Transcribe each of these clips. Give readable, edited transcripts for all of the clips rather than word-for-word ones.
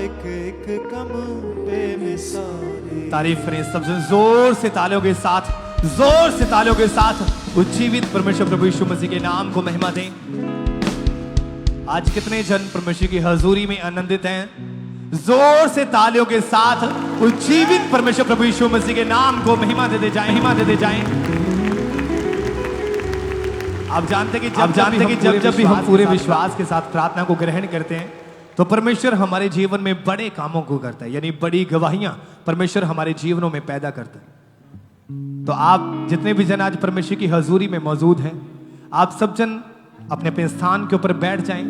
एक एक कम बेमिसाल। तारीफ करें सबसे जोर से तालियों के साथ, जोर से तालियों के साथ उज्जीवित परमेश्वर प्रभु यीशु मसीह के नाम को महिमा दें। आज कितने जन परमेश्वर की हजूरी में आनंदित हैं? जोर से तालियों के साथ उज्जीवित परमेश्वर प्रभु यीशु मसीह के नाम को महिमा देते जाएं, महिमा देते जाएं। आप जानते कि जब भी हम पूरे विश्वास के साथ प्रार्थना को ग्रहण करते हैं तो परमेश्वर हमारे जीवन में बड़े कामों को करता है, यानी बड़ी गवाहियां परमेश्वर हमारे जीवनों में पैदा करता है। तो आप जितने भी जन आज परमेश्वर की हजूरी में मौजूद हैं, आप सब जन अपने अपने स्थान के ऊपर बैठ जाएं।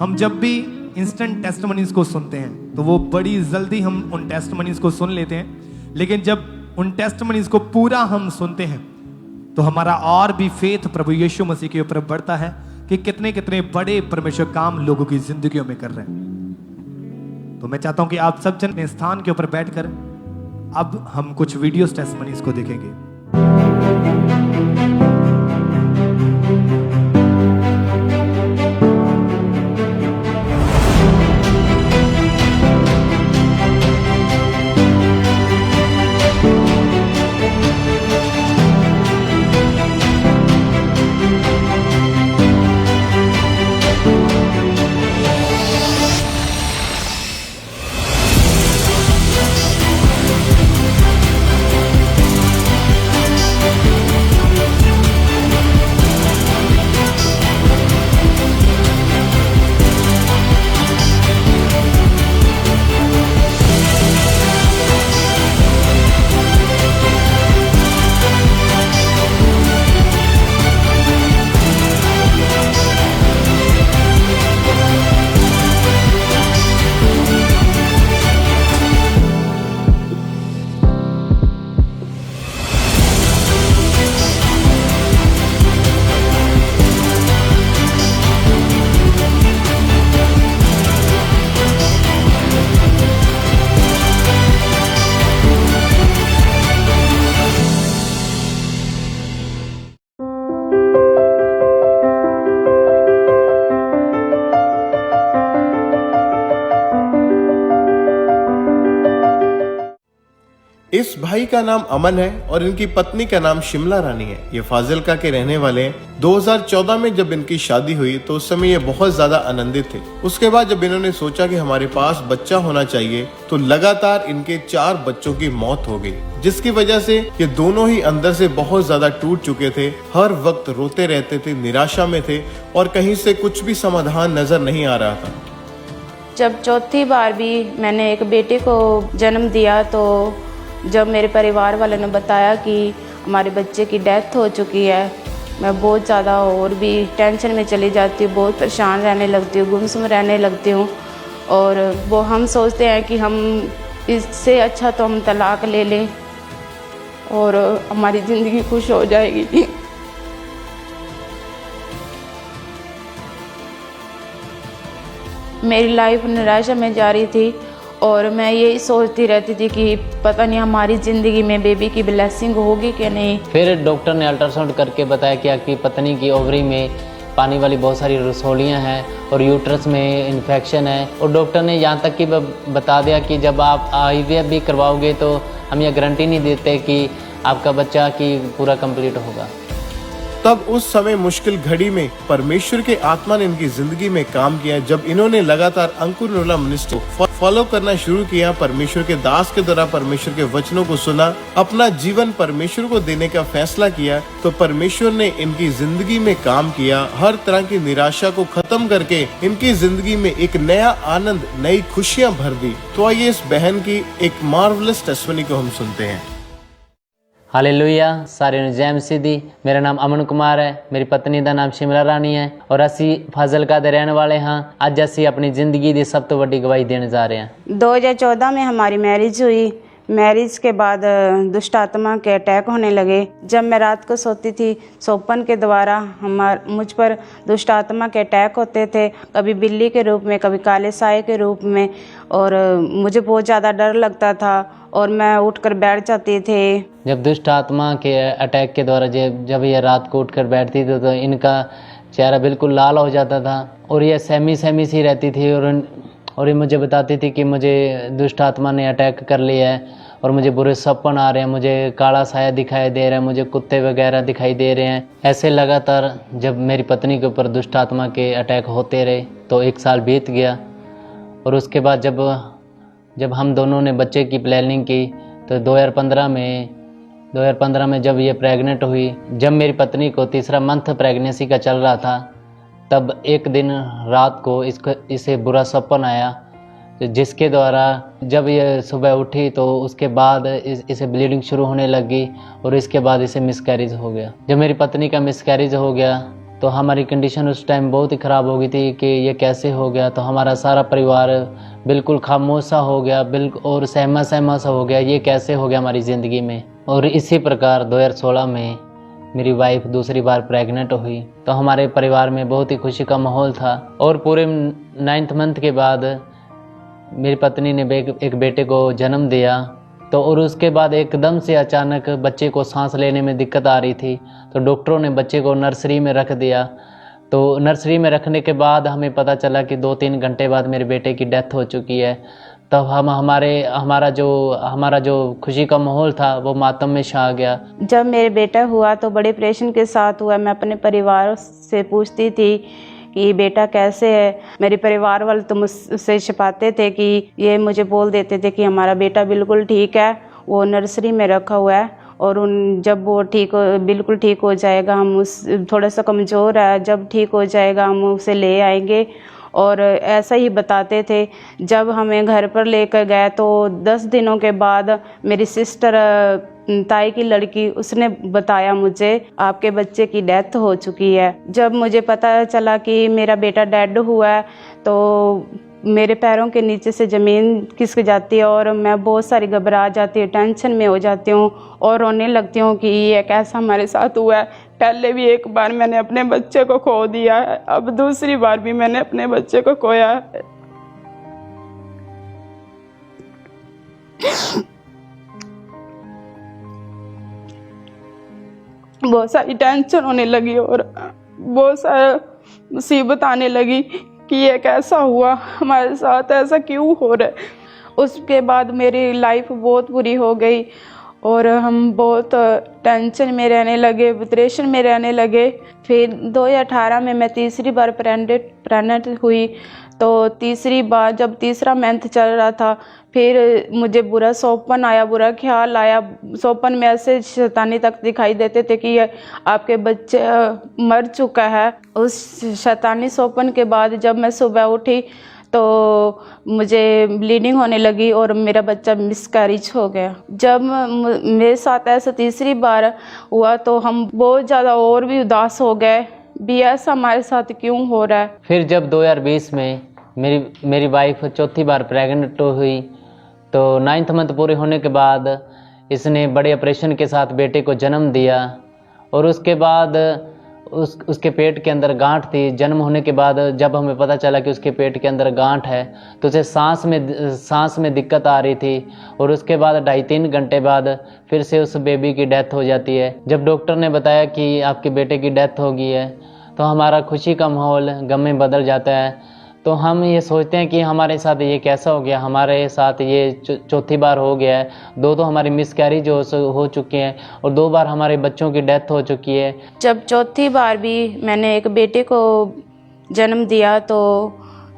हम जब भी इंस्टेंट टेस्टमनीज को सुनते हैं तो वो बड़ी जल्दी हम उन टेस्टमनीज को सुन लेते हैं, लेकिन जब उन टेस्टमनीज को पूरा हम सुनते हैं तो हमारा और भी फेथ प्रभु यीशु मसीह के ऊपर बढ़ता है कि कितने कितने बड़े परमेश्वर काम लोगों की जिंदगियों में कर रहे हैं। तो मैं चाहता हूं कि आप सब जन अपने स्थान के ऊपर बैठकर अब हम कुछ वीडियो टेस्टमनीज को देखेंगे। इस भाई का नाम अमन है और इनकी पत्नी का नाम शिमला रानी है। ये फाजिलका के रहने वाले हैं। 2014 में जब इनकी शादी हुई तो उस समय ये बहुत ज्यादा आनंदित थे। उसके बाद जब इन्होंने सोचा कि हमारे पास बच्चा होना चाहिए तो लगातार इनके 4 बच्चों की मौत हो गई, जिसकी वजह से ये दोनों ही अंदर से बहुत ज्यादा टूट चुके थे। हर वक्त रोते रहते थे, निराशा में थे और कहीं से कुछ भी समाधान नजर नहीं आ रहा था। जब चौथी बार भी मैंने एक बेटे को जन्म दिया तो जब मेरे परिवार वालों ने बताया कि हमारे बच्चे की डेथ हो चुकी है, मैं बहुत ज़्यादा और भी टेंशन में चली जाती हूँ, बहुत परेशान रहने लगती हूँ, गुमसुम रहने लगती हूँ। और वो हम सोचते हैं कि हम इससे अच्छा तो हम तलाक ले लें और हमारी ज़िंदगी खुश हो जाएगी। मेरी लाइफ निराशा में जा रही थी और मैं यही सोचती रहती थी कि पता नहीं हमारी ज़िंदगी में बेबी की ब्लेसिंग होगी कि नहीं। फिर डॉक्टर ने अल्ट्रासाउंड करके बताया कि आपकी पत्नी की ओवरी में पानी वाली बहुत सारी रसौलियाँ हैं और यूट्रस में इन्फेक्शन है। और डॉक्टर ने यहाँ तक कि बता दिया कि जब आप IVF भी करवाओगे तो हम यह गारंटी नहीं देते कि आपका बच्चा की पूरा कंप्लीट होगा। तब उस समय मुश्किल घड़ी में परमेश्वर के आत्मा ने इनकी जिंदगी में काम किया। जब इन्होंने लगातार अंकुर निर्मला मिनिस्ट्री फॉलो करना शुरू किया, परमेश्वर के दास के द्वारा परमेश्वर के वचनों को सुना, अपना जीवन परमेश्वर को देने का फैसला किया, तो परमेश्वर ने इनकी जिंदगी में काम किया। हर तरह की निराशा को खत्म करके इनकी जिंदगी में एक नया आनंद, नई खुशियां भर दी। तो आइए इस बहन की एक मार्वलस टेस्टिमनी को हम सुनते हैं। हालेलुया, सारे ਨੂੰ जय मसीह दी। मेरा नाम अमन कुमार है, मेरी पत्नी का नाम शिमला रानी है और असी फाजिलका दे रहने वाले हाँ। अज असी अपनी जिंदगी की सब तो बड़ी गवाही देने जा रहे हैं। 2014 में हमारी मैरिज हुई। मैरिज के बाद दुष्ट आत्मा के अटैक होने लगे। जब मैं रात को सोती थी, सोपन के द्वारा मुझ पर दुष्ट आत्मा के अटैक होते थे, कभी बिल्ली के रूप में, कभी काले साए के रूप में। और मुझे बहुत ज़्यादा डर लगता था और मैं उठकर बैठ जाती थे। जब दुष्ट आत्मा के अटैक के द्वारा जब ये रात को उठकर बैठती थी तो इनका चेहरा बिल्कुल लाल हो जाता था और ये सहमी सी रहती थी और ये मुझे बताती थी कि मुझे दुष्ट आत्मा ने अटैक कर लिया है और मुझे बुरे सपन आ रहे हैं, मुझे काला साया दिखाई दे रहा है, मुझे कुत्ते वगैरह दिखाई दे रहे हैं। ऐसे लगातार जब मेरी पत्नी के ऊपर दुष्ट आत्मा के अटैक होते रहे तो 1 साल बीत गया। और उसके बाद जब हम दोनों ने बच्चे की प्लानिंग की तो 2015 में जब ये प्रेग्नेंट हुई, जब मेरी पत्नी को तीसरा मंथ प्रेगनेंसी का चल रहा था, तब एक दिन रात को इसे बुरा सपन आया, जिसके द्वारा जब ये सुबह उठी तो उसके बाद इसे ब्लीडिंग शुरू होने लगी और इसके बाद इसे मिसकैरेज हो गया। जब मेरी पत्नी का मिसकैरेज हो गया तो हमारी कंडीशन उस टाइम बहुत ही ख़राब हो गई थी कि ये कैसे हो गया। तो हमारा सारा परिवार बिल्कुल खामोश सा हो गया, बिल्कुल और सहमा सा हो गया, ये कैसे हो गया हमारी ज़िंदगी में। और इसी प्रकार 2016 में मेरी वाइफ दूसरी बार प्रेग्नेंट हुई तो हमारे परिवार में बहुत ही खुशी का माहौल था। और पूरे 9th मंथ के बाद मेरी पत्नी ने एक बेटे को जन्म दिया। तो और उसके बाद एकदम से अचानक बच्चे को सांस लेने में दिक्कत आ रही थी तो डॉक्टरों ने बच्चे को नर्सरी में रख दिया। तो नर्सरी में रखने के बाद हमें पता चला कि 2-3 घंटे बाद मेरे बेटे की डेथ हो चुकी है। तब हमारा जो खुशी का माहौल था वो मातम में छा गया। जब मेरे बेटा हुआ तो बड़े प्रेशन के साथ हुआ। मैं अपने परिवार से पूछती थी कि बेटा कैसे है। मेरे परिवार वाले तो मुझसे छिपाते थे कि ये मुझे बोल देते थे कि हमारा बेटा बिल्कुल ठीक है, वो नर्सरी में रखा हुआ है और जब वो बिल्कुल ठीक हो जाएगा, हम थोड़ा सा कमज़ोर है, जब ठीक हो जाएगा हम उसे ले आएंगे। और ऐसा ही बताते थे। जब हमें घर पर लेकर गए तो 10 दिनों के बाद मेरी सिस्टर ताई की लड़की उसने बताया मुझे आपके बच्चे की डेथ हो चुकी है। जब मुझे पता चला कि मेरा बेटा डेड हुआ है तो मेरे पैरों के नीचे से ज़मीन खिसक जाती है और मैं बहुत सारी घबरा जाती हूँ, टेंशन में हो जाती हूँ और रोने लगती हूँ कि ये कैसा हमारे साथ हुआ है। पहले भी एक बार मैंने अपने बच्चे को खो दिया है, अब दूसरी बार भी मैंने अपने बच्चे को खोया है। बहुत सारी टेंशन होने लगी और बहुत सारा मुसीबत आने लगी कि ये कैसा हुआ हमारे साथ, ऐसा क्यों हो रहा है। उसके बाद मेरी लाइफ बहुत बुरी हो गई और हम बहुत टेंशन में रहने लगे, डिप्रेशन में रहने लगे। फिर 2018 में मैं तीसरी बार प्रेग्नेंट हुई। तो तीसरी बार जब तीसरा मंथ चल रहा था फिर मुझे बुरा सपन आया, बुरा ख्याल आया। सपन में ऐसे शैतानी तक दिखाई देते थे कि आपके बच्चे मर चुका है। उस शैतानी सपन के बाद जब मैं सुबह उठी तो मुझे ब्लीडिंग होने लगी और मेरा बच्चा मिसकैरेज हो गया। जब मेरे साथ ऐसा तीसरी बार हुआ तो हम बहुत ज़्यादा और भी उदास हो गए भी ऐसा हमारे साथ क्यों हो रहा है। फिर जब 2020 में मेरी वाइफ चौथी बार प्रेग्नेंट हुई तो 9th मंथ पूरे होने के बाद इसने बड़े ऑपरेशन के साथ बेटे को जन्म दिया। और उसके बाद उसके पेट के अंदर गांठ थी। जन्म होने के बाद जब हमें पता चला कि उसके पेट के अंदर गांठ है तो उसे सांस में दिक्कत आ रही थी। और उसके बाद 2.5-3 घंटे बाद फिर से उस बेबी की डेथ हो जाती है। जब डॉक्टर ने बताया कि आपके बेटे की डेथ हो गई है तो हमारा खुशी का माहौल गम में बदल जाता है। तो हम ये सोचते हैं कि हमारे साथ ये कैसा हो गया, हमारे साथ ये चौथी बार हो गया है। 2 तो हमारी मिसकैरेज हो चुकी हैं और 2 बार हमारे बच्चों की डेथ हो चुकी है। जब चौथी बार भी मैंने एक बेटे को जन्म दिया तो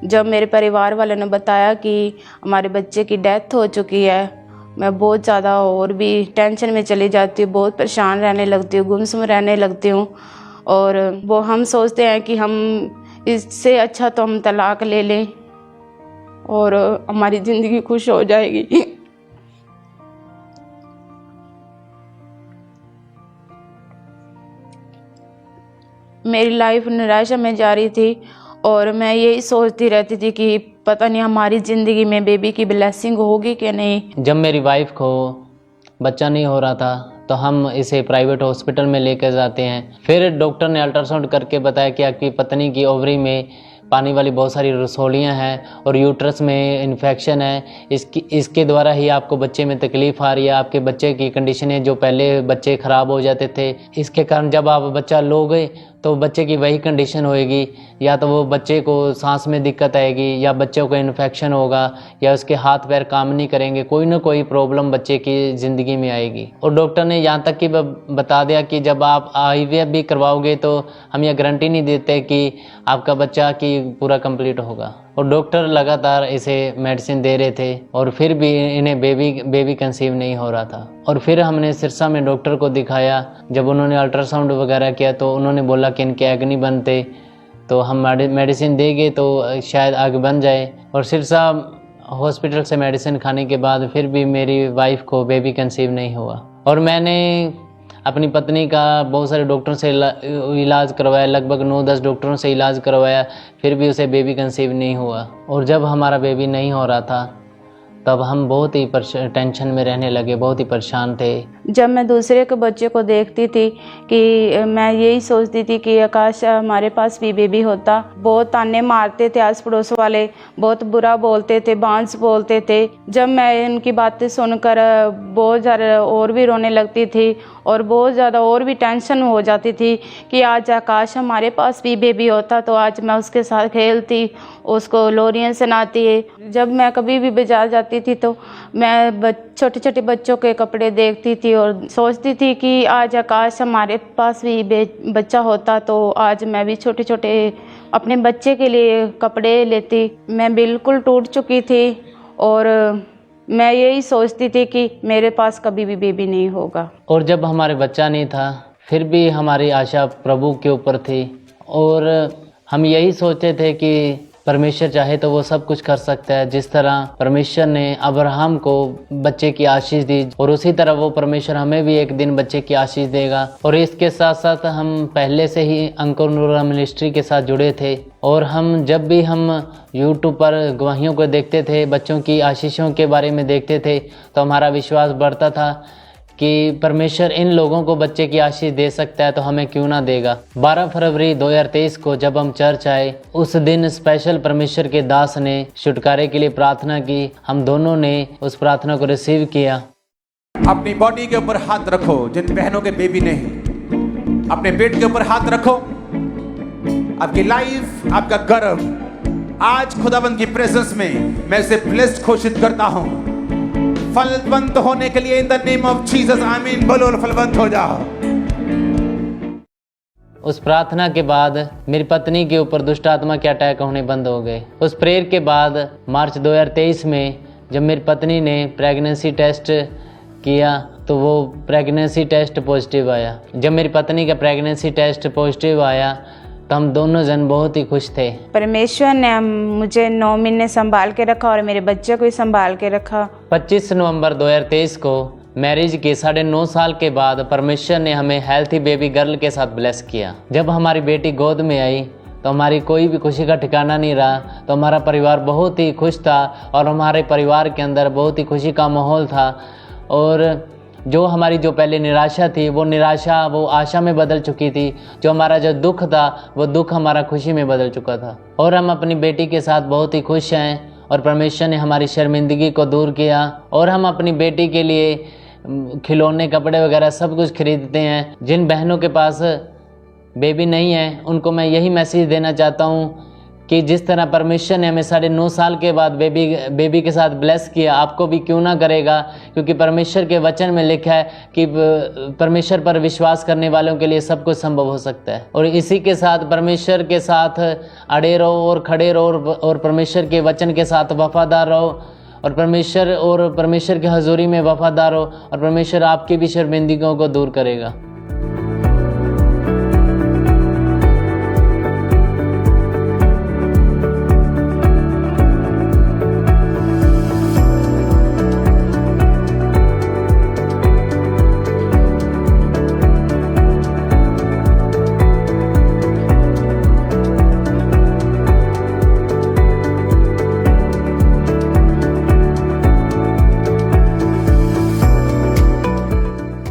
जब मेरे परिवार वालों ने बताया कि हमारे बच्चे की डेथ हो चुकी है, मैं बहुत ज़्यादा और भी टेंशन में चली जाती हूँ, बहुत परेशान रहने लगती हूँ, गुमसुम रहने लगती हूँ। और वो हम सोचते हैं कि हम इससे अच्छा तो हम तलाक ले लें और हमारी ज़िंदगी खुश हो जाएगी। मेरी लाइफ निराशा में जा रही थी और मैं यही सोचती रहती थी कि पता नहीं हमारी ज़िंदगी में बेबी की ब्लेसिंग होगी कि नहीं। जब मेरी वाइफ को बच्चा नहीं हो रहा था तो हम इसे प्राइवेट हॉस्पिटल में लेकर जाते हैं। फिर डॉक्टर ने अल्ट्रासाउंड करके बताया कि आपकी पत्नी की ओवरी में पानी वाली बहुत सारी रसौलियाँ हैं और यूट्रस में इन्फेक्शन है। इसके द्वारा ही आपको बच्चे में तकलीफ़ आ रही है। आपके बच्चे की कंडीशन है जो पहले बच्चे ख़राब हो जाते थे, इसके कारण जब आप बच्चा लोगे तो बच्चे की वही कंडीशन होएगी, या तो वो बच्चे को सांस में दिक्कत आएगी, या बच्चे को इन्फेक्शन होगा, या उसके हाथ पैर काम नहीं करेंगे, कोई ना कोई प्रॉब्लम बच्चे की ज़िंदगी में आएगी। और डॉक्टर ने यहाँ तक कि बता दिया कि जब आप IVF भी करवाओगे तो हम यह गारंटी नहीं देते कि आपका बच्चा कि पूरा कंप्लीट होगा। और डॉक्टर लगातार इसे मेडिसिन दे रहे थे और फिर भी इन्हें बेबी कंसीव नहीं हो रहा था। और फिर हमने सिरसा में डॉक्टर को दिखाया। जब उन्होंने अल्ट्रासाउंड वगैरह किया तो उन्होंने बोला कि इनके एग नहीं बनते, तो हम मेडिसिन देंगे तो शायद एग बन जाए। और सिरसा हॉस्पिटल से मेडिसिन खाने के बाद फिर भी मेरी वाइफ को बेबी कंसीव नहीं हुआ। और मैंने अपनी पत्नी का बहुत सारे डॉक्टरों से इलाज करवाया, लगभग 9-10 डॉक्टरों से इलाज करवाया, फिर भी उसे बेबी कंसीव नहीं हुआ। और जब हमारा बेबी नहीं हो रहा था तब हम बहुत ही टेंशन में रहने लगे, बहुत ही परेशान थे। जब मैं दूसरे के बच्चे को देखती थी कि मैं यही सोचती थी कि आकाश हमारे पास भी बेबी होता। बहुत ताने मारते थे आस पड़ोस वाले, बहुत बुरा बोलते थे, बांस बोलते थे। जब मैं इनकी बातें सुनकर बहुत ज़्यादा और भी रोने लगती थी और बहुत ज़्यादा और भी टेंशन हो जाती थी कि आज आकाश हमारे पास भी बेबी होता तो आज मैं उसके साथ खेलती, उसको लोरियाँ सुनाती। जब मैं कभी भी बाजार जाती थी तो मैं छोटे छोटे बच्चों के कपड़े देखती थी और सोचती थी कि आज आकाश हमारे पास भी बच्चा होता तो आज मैं भी छोटे छोटे अपने बच्चे के लिए कपड़े लेती। मैं बिल्कुल टूट चुकी थी और मैं यही सोचती थी कि मेरे पास कभी भी बेबी नहीं होगा। और जब हमारे बच्चा नहीं था फिर भी हमारी आशा प्रभु के ऊपर थी और हम यही सोचते थे कि परमेश्वर चाहे तो वो सब कुछ कर सकता है। जिस तरह परमेश्वर ने अब्राहम को बच्चे की आशीष दी और उसी तरह वो परमेश्वर हमें भी एक दिन बच्चे की आशीष देगा। और इसके साथ साथ हम पहले से ही अंकुर नूरा मिनिस्ट्री के साथ जुड़े थे और जब भी हम YouTube पर गवाहियों को देखते थे, बच्चों की आशीषों के बारे में देखते थे तो हमारा विश्वास बढ़ता था कि परमेश्वर इन लोगों को बच्चे की आशीष दे सकता है तो हमें क्यों ना देगा। 12 फरवरी 2023 को जब हम चर्च आए उस दिन स्पेशल परमेश्वर के दास ने छुटकारे के लिए प्रार्थना की। हम दोनों ने उस प्रार्थना को रिसीव किया। अपनी बॉडी के ऊपर हाथ रखो, जिन बहनों के बेबी नहीं, अपने पेट के ऊपर हाथ रखो। आपकी लाइफ, आपका गर्भ आज खुदाबंद की प्रेजेंस में मैं इसे ब्लेस्ड घोषित करता हूं। फलवंत होने के लिए in the name of Jesus, आमीन बोलो और फलवंत हो जाओ। उस प्रार्थना के बाद मेरी पत्नी के ऊपर दुष्ट आत्मा के अटैक होने बंद हो गए। उस प्रेयर के बाद मार्च 2023 में जब मेरी पत्नी ने प्रेगनेंसी टेस्ट किया तो वो प्रेगनेंसी टेस्ट पॉजिटिव आया। जब मेरी पत्नी का प्रेगनेंसी टेस्ट पॉजिटिव आया तो हम दोनों जन बहुत ही खुश थे। परमेश्वर ने मुझे 9 महीने संभाल के रखा और मेरे बच्चे को भी संभाल के रखा। 25 नवंबर 2023 को मैरिज के 9.5 साल के बाद परमेश्वर ने हमें हेल्थी बेबी गर्ल के साथ ब्लेस किया। जब हमारी बेटी गोद में आई तो हमारी कोई भी खुशी का ठिकाना नहीं रहा। तो हमारा परिवार बहुत ही खुश था और हमारे परिवार के अंदर बहुत ही खुशी का माहौल था। और जो हमारी जो पहले निराशा थी वो निराशा वो आशा में बदल चुकी थी। जो हमारा जो दुख था वो दुख हमारा खुशी में बदल चुका था। और हम अपनी बेटी के साथ बहुत ही खुश हैं और परमेश्वर ने हमारी शर्मिंदगी को दूर किया। और हम अपनी बेटी के लिए खिलौने, कपड़े वगैरह सब कुछ खरीदते हैं। जिन बहनों के पास बेबी नहीं है उनको मैं यही मैसेज देना चाहता हूँ कि जिस तरह परमेश्वर ने हमें 9.5 साल के बाद बेबी के साथ ब्लेस किया, आपको भी क्यों ना करेगा। क्योंकि परमेश्वर के वचन में लिखा है कि परमेश्वर पर विश्वास करने वालों के लिए सब कुछ संभव हो सकता है। और इसी के साथ परमेश्वर के साथ अड़े रहो और खड़े रहो और परमेश्वर के वचन के साथ वफादार रहो और परमेश्वर की हजूरी में वफादार रहो और परमेश्वर आपकी भी शर्मिंदगियों को दूर करेगा।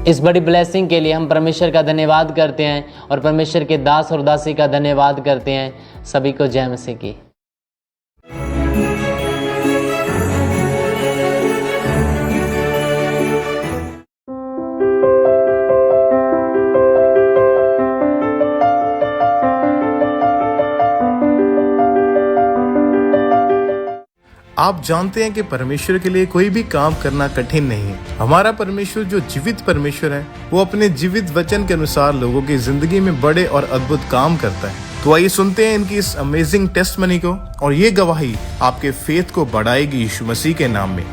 इस बड़ी ब्लेसिंग के लिए हम परमेश्वर का धन्यवाद करते हैं और परमेश्वर के दास और दासी का धन्यवाद करते हैं। सभी को जय मसीह की। आप जानते हैं कि परमेश्वर के लिए कोई भी काम करना कठिन नहीं है। हमारा परमेश्वर जो जीवित परमेश्वर है, वो अपने जीवित वचन के अनुसार लोगों की जिंदगी में बड़े और अद्भुत काम करता है। तो आइए सुनते हैं इनकी इस अमेजिंग टेस्टमनी को, और ये गवाही आपके फेथ को बढ़ाएगी यीशु मसीह के नाम में।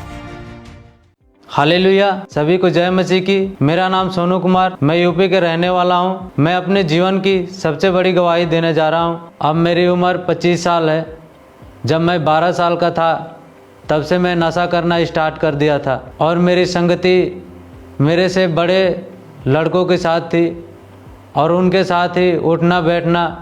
हालेलुया, सभी को जय मसीह की। मेरा नाम सोनू कुमार, मैं यूपी के रहने वाला हूँ। मैं अपने जीवन की सबसे बड़ी गवाही देने जा रहा हूँ। अब मेरी उम्र 25 साल है। जब मैं 12 साल का था तब से मैं नशा करना स्टार्ट कर दिया था, और मेरी संगति मेरे से बड़े लड़कों के साथ थी, और उनके साथ ही उठना बैठना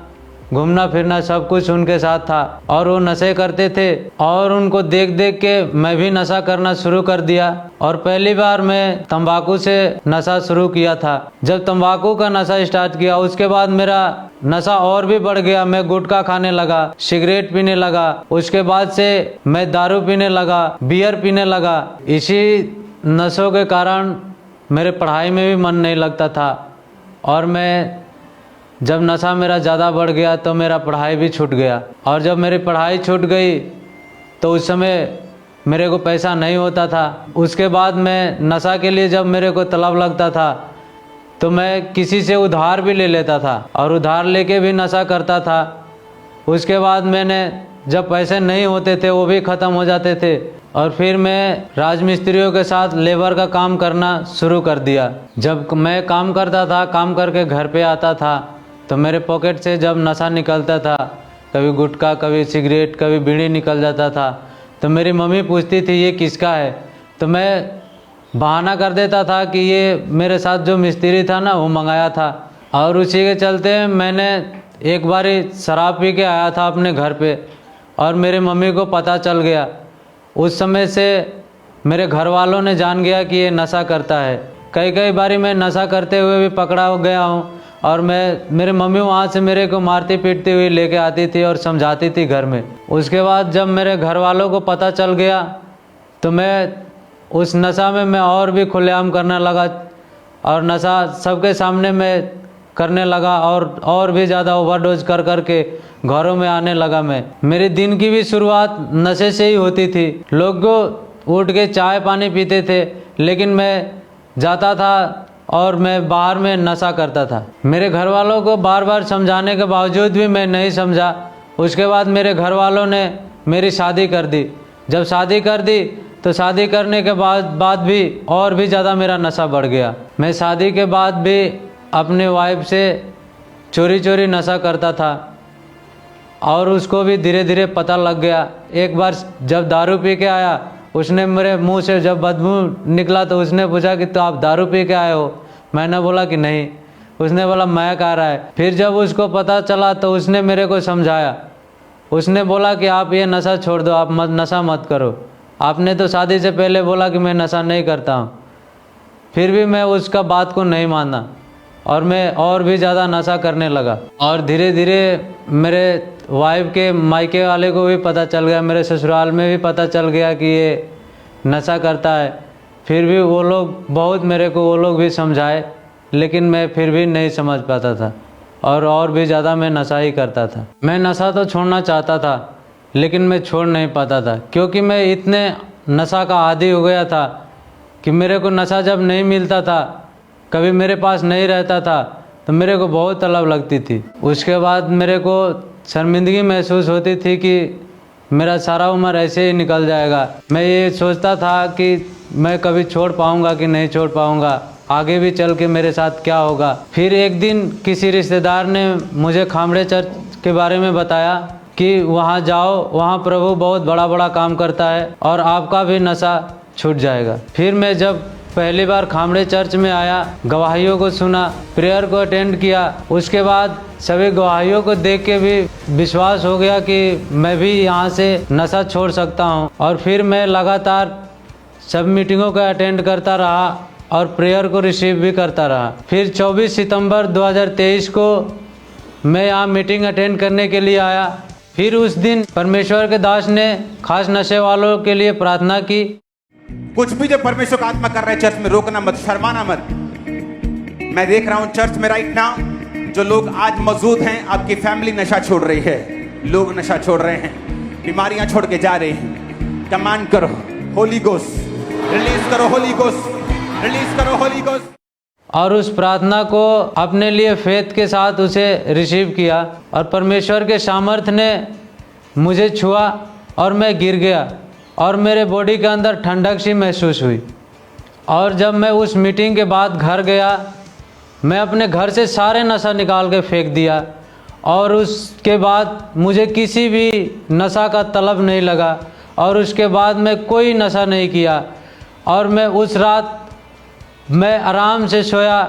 घूमना फिरना सब कुछ उनके साथ था। और वो नशे करते थे, और उनको देख देख के मैं भी नशा करना शुरू कर दिया। और पहली बार मैं तंबाकू से नशा शुरू किया था। जब तंबाकू का नशा स्टार्ट किया, उसके बाद मेरा नशा और भी बढ़ गया। मैं गुटखा खाने लगा, सिगरेट पीने लगा, उसके बाद से मैं दारू पीने लगा, बियर पीने लगा। इसी नशों के कारण मेरे पढ़ाई में भी मन नहीं लगता था, और मैं जब नशा मेरा ज़्यादा बढ़ गया तो मेरा पढ़ाई भी छूट गया। और जब मेरी पढ़ाई छूट गई तो उस समय मेरे को पैसा नहीं होता था। उसके बाद मैं नशा के लिए जब मेरे को तलब लगता था तो मैं किसी से उधार भी ले लेता था, और उधार लेके भी नशा करता था। उसके बाद मैंने जब पैसे नहीं होते थे वो भी ख़त्म हो जाते थे, और फिर मैं राजमिस्त्रियों के साथ लेबर का काम करना शुरू कर दिया। जब मैं काम करता था, काम करके घर पे आता था तो मेरे पॉकेट से जब नशा निकलता था, कभी गुटखा, कभी सिगरेट, कभी बीड़ी निकल जाता था, तो मेरी मम्मी पूछती थी ये किसका है। तो मैं बहाना कर देता था कि ये मेरे साथ जो मिस्त्री था ना वो मंगाया था। और उसी के चलते मैंने एक बारी शराब पी के आया था अपने घर पे, और मेरे मम्मी को पता चल गया। उस समय से मेरे घर वालों ने जान गया कि ये नशा करता है। कई बारी मैं नशा करते हुए भी पकड़ा गया हूँ, और मेरे मम्मी वहाँ से मेरे को मारती पीटती हुई लेके आती थी और समझाती थी घर में। उसके बाद जब मेरे घर वालों को पता चल गया तो मैं उस नशा में मैं और भी खुलेआम करने लगा, और नशा सबके सामने मैं करने लगा, और भी ज़्यादा ओवरडोज कर के घरों में आने लगा। मेरे दिन की भी शुरुआत नशे से ही होती थी। लोग उठ के चाय पानी पीते थे, लेकिन मैं जाता था और मैं बाहर में नशा करता था। मेरे घर वालों को बार बार समझाने के बावजूद भी मैं नहीं समझा। उसके बाद मेरे घर वालों ने मेरी शादी कर दी। जब शादी कर दी तो शादी करने के बाद भी और भी ज़्यादा मेरा नशा बढ़ गया। मैं शादी के बाद भी अपने वाइफ से चोरी चोरी नशा करता था, और उसको भी धीरे धीरे पता लग गया। एक बार जब दारू पी के आया, उसने मेरे मुंह से जब बदबू निकला तो उसने पूछा कि तो आप दारू पी के आए हो? मैंने बोला कि नहीं। उसने बोला महक आ रहा है। फिर जब उसको पता चला तो उसने मेरे को समझाया। उसने बोला कि आप ये नशा छोड़ दो, आप नशा मत करो। आपने तो शादी से पहले बोला कि मैं नशा नहीं करता हूँ। फिर भी मैं उसका बात को नहीं माना, और मैं और भी ज़्यादा नशा करने लगा। और धीरे धीरे मेरे वाइफ के मायके वाले को भी पता चल गया, मेरे ससुराल में भी पता चल गया कि ये नशा करता है। फिर भी वो लोग बहुत मेरे को वो लोग भी समझाए, लेकिन मैं फिर भी नहीं समझ पाता था, और भी ज़्यादा मैं नशा ही करता था। मैं नशा तो छोड़ना चाहता था, लेकिन मैं छोड़ नहीं पाता था, क्योंकि मैं इतने नशा का आदी हो गया था कि मेरे को नशा जब नहीं मिलता था, कभी मेरे पास नहीं रहता था, तो मेरे को बहुत तलब लगती थी। उसके बाद मेरे को शर्मिंदगी महसूस होती थी कि मेरा सारा उम्र ऐसे ही निकल जाएगा। मैं ये सोचता था कि मैं कभी छोड़ पाऊँगा कि नहीं छोड़ पाऊँगा, आगे भी चल के मेरे साथ क्या होगा। फिर एक दिन किसी रिश्तेदार ने मुझे खामड़े चर्च के बारे में बताया कि वहाँ जाओ, वहाँ प्रभु बहुत बड़ा काम करता है और आपका भी नशा छूट जाएगा। फिर मैं जब पहली बार खामड़े चर्च में आया, गवाहियों को सुना, प्रेयर को अटेंड किया, उसके बाद सभी गवाहियों को देख के भी विश्वास हो गया कि मैं भी यहाँ से नशा छोड़ सकता हूँ। और फिर मैं लगातार सब मीटिंगों का अटेंड करता रहा और प्रेयर को रिसीव भी करता रहा। फिर 24 सितंबर 2023 को मैं यहाँ मीटिंग अटेंड करने के लिए आया। फिर उस दिन परमेश्वर के दास ने खास नशे वालों के लिए प्रार्थना की। कुछ भी जो परमेश्वर का आत्मा कर रहा है चर्च में, रोकना मत, शर्माना मत। मैं देख रहा हूं चर्च में राइट नाउ जो लोग आज मौजूद हैं, आपकी फैमिली नशा छोड़ रही है, लोग नशा छोड़ रहे हैं, बीमारियां छोड़ के जा रहे हैं। कमांड करो होली गोस्ट, रिलीज करो होली गोस्ट, रिलीज करो होली गोस्ट। और उस प्रार्थना को अपने लिए फेथ के साथ उसे रिसीव किया और परमेश्वर के सामर्थ्य ने मुझे छुआ और मैं गिर गया और मेरे बॉडी के अंदर ठंडक सी महसूस हुई। और जब मैं उस मीटिंग के बाद घर गया, मैं अपने घर से सारे नशा निकाल के फेंक दिया और उसके बाद मुझे किसी भी नशा का तलब नहीं लगा और उसके बाद मैं कोई नशा नहीं किया। और मैं उस रात मैं आराम से सोया,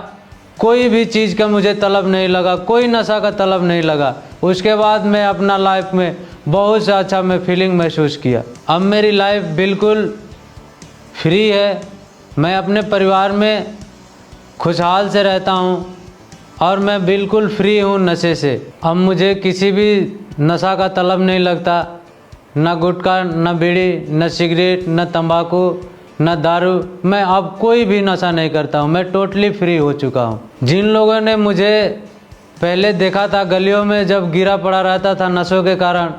कोई भी चीज़ का मुझे तलब नहीं लगा, कोई नशा का तलब नहीं लगा। उसके बाद मैं अपना लाइफ में बहुत सा अच्छा मैं फीलिंग महसूस किया। अब मेरी लाइफ बिल्कुल फ्री है, मैं अपने परिवार में खुशहाल से रहता हूँ और मैं बिल्कुल फ्री हूँ नशे से। अब मुझे किसी भी नशा का तलब नहीं लगता, न गुटखा, न बीड़ी, न सिगरेट, न तंबाकू, न दारू। मैं अब कोई भी नशा नहीं करता हूँ, मैं टोटली फ्री हो चुका हूँ। जिन लोगों ने मुझे पहले देखा था गलियों में जब गिरा पड़ा रहता था नशों के कारण,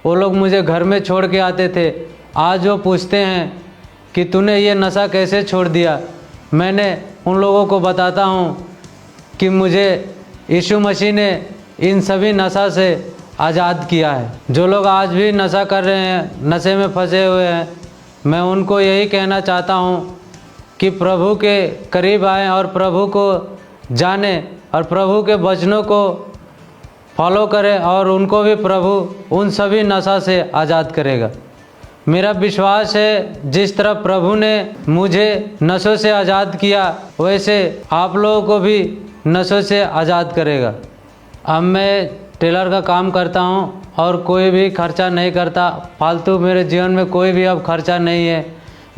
वो लोग मुझे घर में छोड़ के आते थे। आज वो पूछते हैं कि तूने ये नशा कैसे छोड़ दिया। मैंने उन लोगों को बताता हूँ कि मुझे यीशु मसीह ने इन सभी नशा से आज़ाद किया है। जो लोग आज भी नशा कर रहे हैं, नशे में फंसे हुए हैं, मैं उनको यही कहना चाहता हूँ कि प्रभु के करीब आएं और प्रभु को जाने और प्रभु के वचनों को फॉलो करें और उनको भी प्रभु उन सभी नशा से आज़ाद करेगा। मेरा विश्वास है जिस तरह प्रभु ने मुझे नशों से आज़ाद किया, वैसे आप लोगों को भी नशों से आज़ाद करेगा। अब मैं टेलर का काम करता हूँ और कोई भी खर्चा नहीं करता, फालतू मेरे जीवन में कोई भी अब खर्चा नहीं है।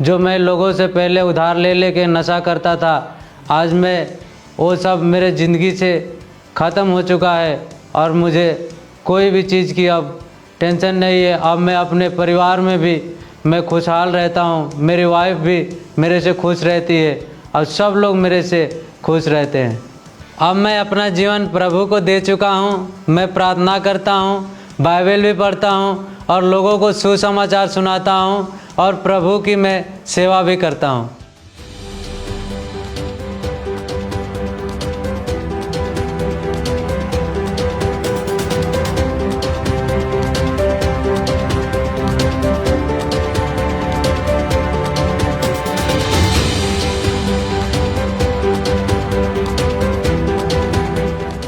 जो मैं लोगों से पहले उधार ले लेके नशा करता था, आज मैं वो सब मेरे ज़िंदगी से ख़त्म हो चुका है और मुझे कोई भी चीज़ की अब टेंशन नहीं है। अब मैं अपने परिवार में भी मैं खुशहाल रहता हूँ, मेरी वाइफ भी मेरे से खुश रहती है और सब लोग मेरे से खुश रहते हैं। अब मैं अपना जीवन प्रभु को दे चुका हूँ। मैं प्रार्थना करता हूँ, बाइबल भी पढ़ता हूँ और लोगों को सुसमाचार सुनाता हूँ और प्रभु की मैं सेवा भी करता हूँ।